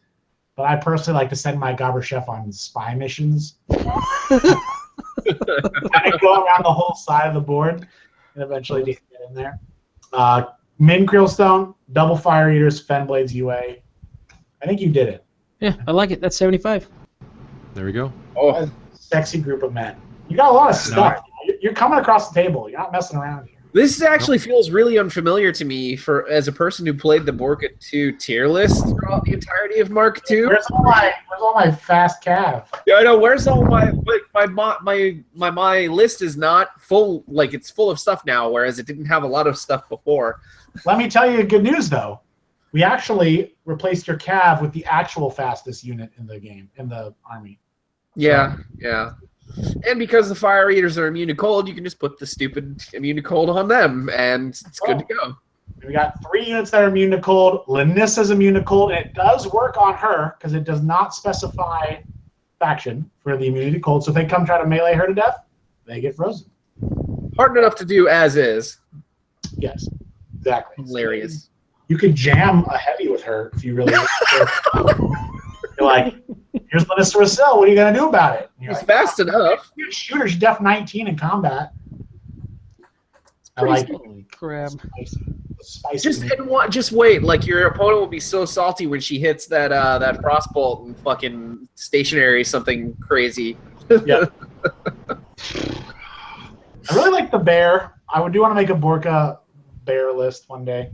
S4: but I personally like to send my Gobber Chef on spy missions. Kind of go around the whole side of the board and eventually get in there. Min Krillstone, double Fire Eaters, Fenblades UA. I think you did it.
S5: Yeah, I like it. That's 75.
S1: There we go.
S3: Oh,
S4: Sexy group of men. You got a lot of stuff. You're coming across the table. You're not messing around here.
S3: this actually feels really unfamiliar to me as a person who played the Borka 2 tier list throughout the entirety of Mark II.
S4: Where's all my fast cav?
S3: Yeah, I know. Where's all my list is not full. Like, it's full of stuff now, whereas it didn't have a lot of stuff before.
S4: Let me tell you good news, though. We actually replaced your cav with the actual fastest unit in the game, in the army.
S3: Yeah, yeah. And because the fire eaters are immune to cold, you can just put the stupid immune to cold on them, and it's good to go.
S4: We got 3 units that are immune to cold. Lanissa's immune to cold, and it does work on her because it does not specify faction for the immunity to cold. So if they come try to melee her to death, they get frozen.
S3: Hard enough to do as is.
S4: Yes, exactly.
S3: Hilarious.
S4: You could jam a heavy with her if you really want to. You're like, here's Lanissa Rossell. What are you going to do about it?
S3: It's like, fast enough.
S4: You're a shooter. She's def 19 in combat. I like it.
S5: Holy crap.
S4: Spicy.
S3: Just wait. Like, your opponent will be so salty when she hits that frostbolt and fucking stationary something crazy.
S4: Yeah. I really like the bear. I do want to make a Borka bear list one day.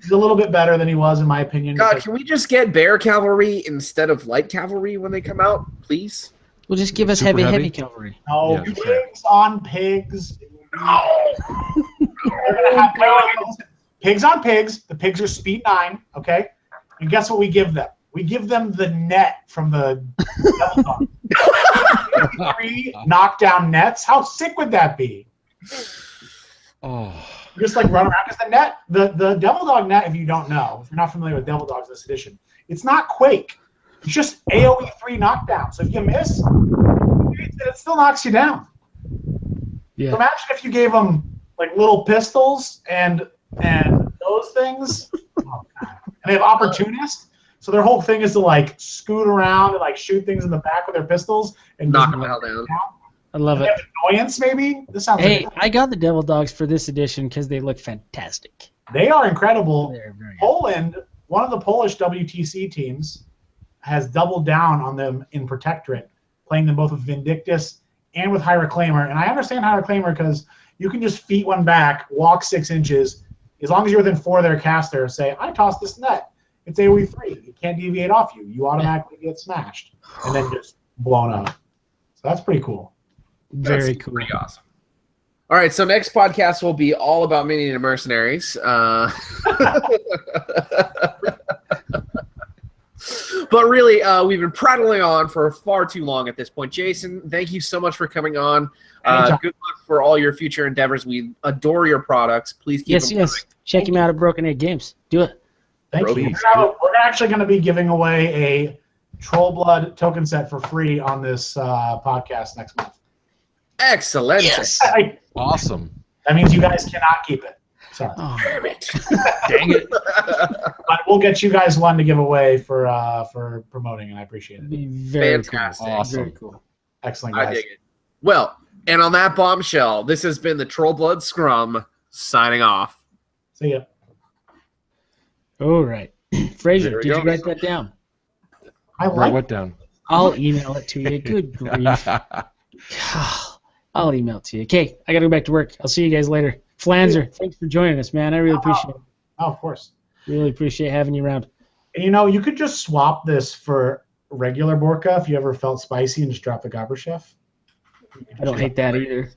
S4: He's a little bit better than he was, in my opinion.
S3: God, can we just get bear cavalry instead of light cavalry when they come out, please?
S5: Well, just give us
S1: Super
S5: heavy cavalry.
S4: No,
S1: Yeah,
S4: pigs on pigs. They're gonna have pigs on pigs. The pigs are speed 9, okay? And guess what we give them? We give them the net from the Devil Dog. 3 knockdown nets. How sick would that be?
S1: Oh.
S4: Just like run around. Because the net, the Devil Dog net, if you don't know, if you're not familiar with Devil Dogs this edition, it's not Quake. It's just AoE 3 knockdown. So if you miss, it still knocks you down.
S5: Yeah.
S4: So imagine if you gave them like little pistols and those things. Oh, God. And they have opportunist. So their whole thing is to like scoot around and like shoot things in the back with their pistols and
S3: Knock them the hell down.
S5: I love it.
S4: Annoyance, maybe. This sounds.
S5: Hey,
S4: like
S5: I got the Devil Dogs for this edition because they look fantastic.
S4: they are incredible.
S5: They're very good.
S4: Poland, one of the Polish WTC teams, has doubled down on them in Protectorate, playing them both with Vindictus and with High Reclaimer. And I understand High Reclaimer because you can just feet one back, walk 6 inches, as long as you're within 4 of their caster, say, I toss this net. It's AoE 3. It can't deviate off you. You automatically get smashed and then just blown up. So that's pretty cool.
S5: Very
S3: That's
S5: cool.
S3: Pretty awesome. All right, so next podcast will be all about minion and mercenaries. But really, we've been prattling on for far too long at this point. Jason, thank you so much for coming on. Good luck for all your future endeavors. We adore your products. Please keep them coming.
S5: Check him out at Broken Egg Games. Do it.
S4: Thank you. We're actually going to be giving away a Troll Blood token set for free on this podcast next month.
S3: Excellent.
S5: Yes.
S1: Awesome.
S4: That means you guys cannot keep it. Sorry.
S5: Oh,
S3: Damn it.
S1: Dang it.
S4: But we'll get you guys one to give away for promoting, and I appreciate it.
S5: be very
S3: Fantastic.
S5: cool.
S1: Awesome.
S5: Very cool.
S4: Excellent,
S3: I
S4: guys.
S3: dig it. Well, and on that bombshell, this has been the TrollbloodScrum signing off.
S4: See ya.
S5: All right. Fraser,
S1: There we
S5: did you
S1: go.
S5: write that down?
S4: I
S1: Write
S4: like
S1: what down?
S5: I'll email it to you. Good grief. I'll email it to you. Okay, I got to go back to work. I'll see you guys later. Flanzer, thanks for joining us, man. I really appreciate it.
S4: Oh, of course.
S5: Really appreciate having you around.
S4: And you could just swap this for regular Borka if you ever felt spicy and just drop the Gobbershev.
S5: I don't hate that either.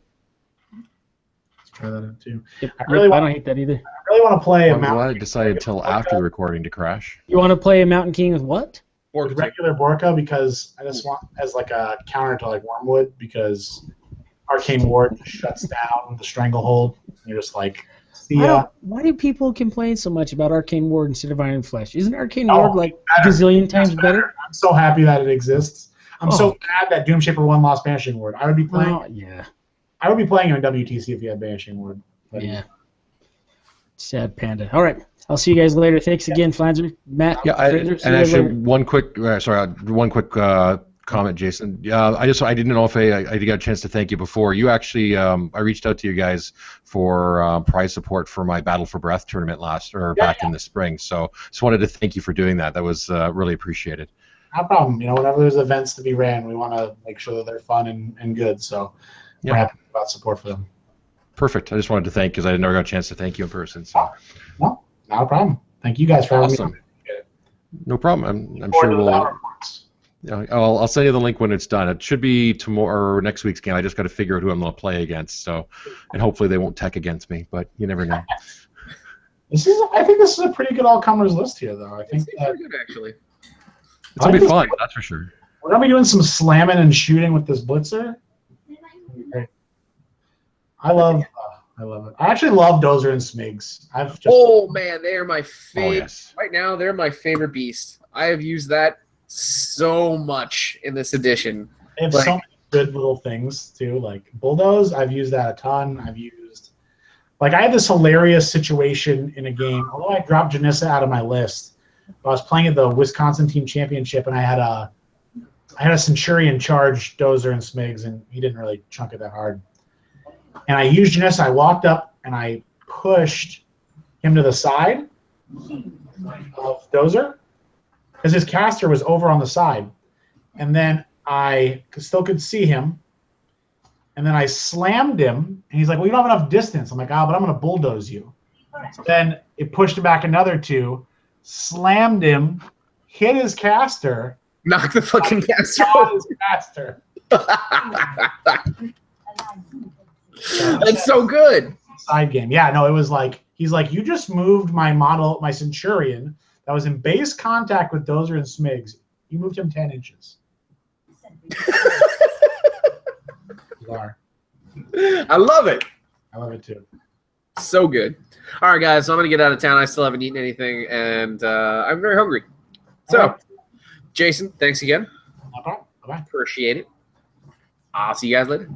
S4: Let's try that out too.
S5: Yep,
S4: I really
S5: I don't hate that either.
S4: I really want to play a
S1: I'm glad I
S4: Mountain
S1: decided until after the recording to crash.
S5: You want to play a Mountain King with what?
S4: with regular Borka because I just want as like a counter to like Wormwood because Arcane Ward shuts down the Stranglehold. You're just like, see ya.
S5: Why do people complain so much about Arcane Ward instead of Iron Flesh? Isn't Arcane
S4: Oh,
S5: Ward like
S4: better.
S5: a gazillion times better?
S4: I'm so happy that it exists. I'm so
S5: Oh.
S4: glad that Doomshaper 1 lost Banishing Ward. I would be playing.
S5: Oh, yeah.
S4: I would be playing him in WTC if he had Banishing Ward. But
S5: Yeah. Sad panda. All right. I'll see you guys later. Thanks again, Flanzer. Matt.
S1: Yeah,
S5: Fraser, see
S1: and
S5: you guys
S1: actually,
S5: later.
S1: one quick comment, Jason. I didn't know if I got a chance to thank you before. You actually, I reached out to you guys for prize support for my Battle for Breath tournament back in the spring. So just wanted to thank you for doing that. That was really appreciated.
S4: no problem. Whenever there's events to be ran, we want to make sure that they're fun and good. So we're happy about support for them.
S1: Perfect. I just wanted to thank because I never got a chance to thank you in person. So.
S4: No, not a problem. Thank you guys for having
S1: Awesome.
S4: me.
S1: No problem. I'm
S4: Forward
S1: sure
S4: to the
S1: we'll.
S4: battle reports.
S1: Yeah, I'll send you the link when it's done. It should be tomorrow or next week's game. I just got to figure out who I'm going to play against. So, and hopefully they won't tech against me, but you never know.
S4: I think this is a pretty good all-comers list here, though. I think
S3: It's
S4: that
S3: pretty good, actually.
S1: It's gonna be fun, that's for sure.
S4: we're gonna be doing some slamming and shooting with this blitzer. Great. I love it. I actually love Dozer and Smigs.
S3: Oh man, they are my favorite.
S1: Oh, yes.
S3: Right now, they're my favorite beast. I have used that so much in this edition.
S4: They have so many good little things too. Like Bulldoze, I've used that a ton. I had this hilarious situation in a game. Although I dropped Janissa out of my list, I was playing at the Wisconsin Team Championship, and I had a Centurion charge Dozer and Smigs, and he didn't really chunk it that hard. And I used Janissa. I walked up and I pushed him to the side of Dozer because his caster was over on the side. And then I still could see him. And then I slammed him. And he's like, well, you don't have enough distance. I'm like, but I'm going to bulldoze you. So then it pushed him back another 2, slammed him, hit his caster.
S3: Knock the fucking caster
S4: Shot his caster.
S3: That's so good.
S4: Side game. Yeah, no, it was like, he's like, you just moved my model, my Centurion, that was in base contact with Dozer and Smigs. You moved him 10 inches.
S3: I love it.
S4: I love it too.
S3: So good. All right, guys, so I'm going to get out of town. I still haven't eaten anything, and I'm very hungry. So, Jason, thanks again.
S4: No problem. Bye-bye.
S3: Appreciate it. I'll see you guys later.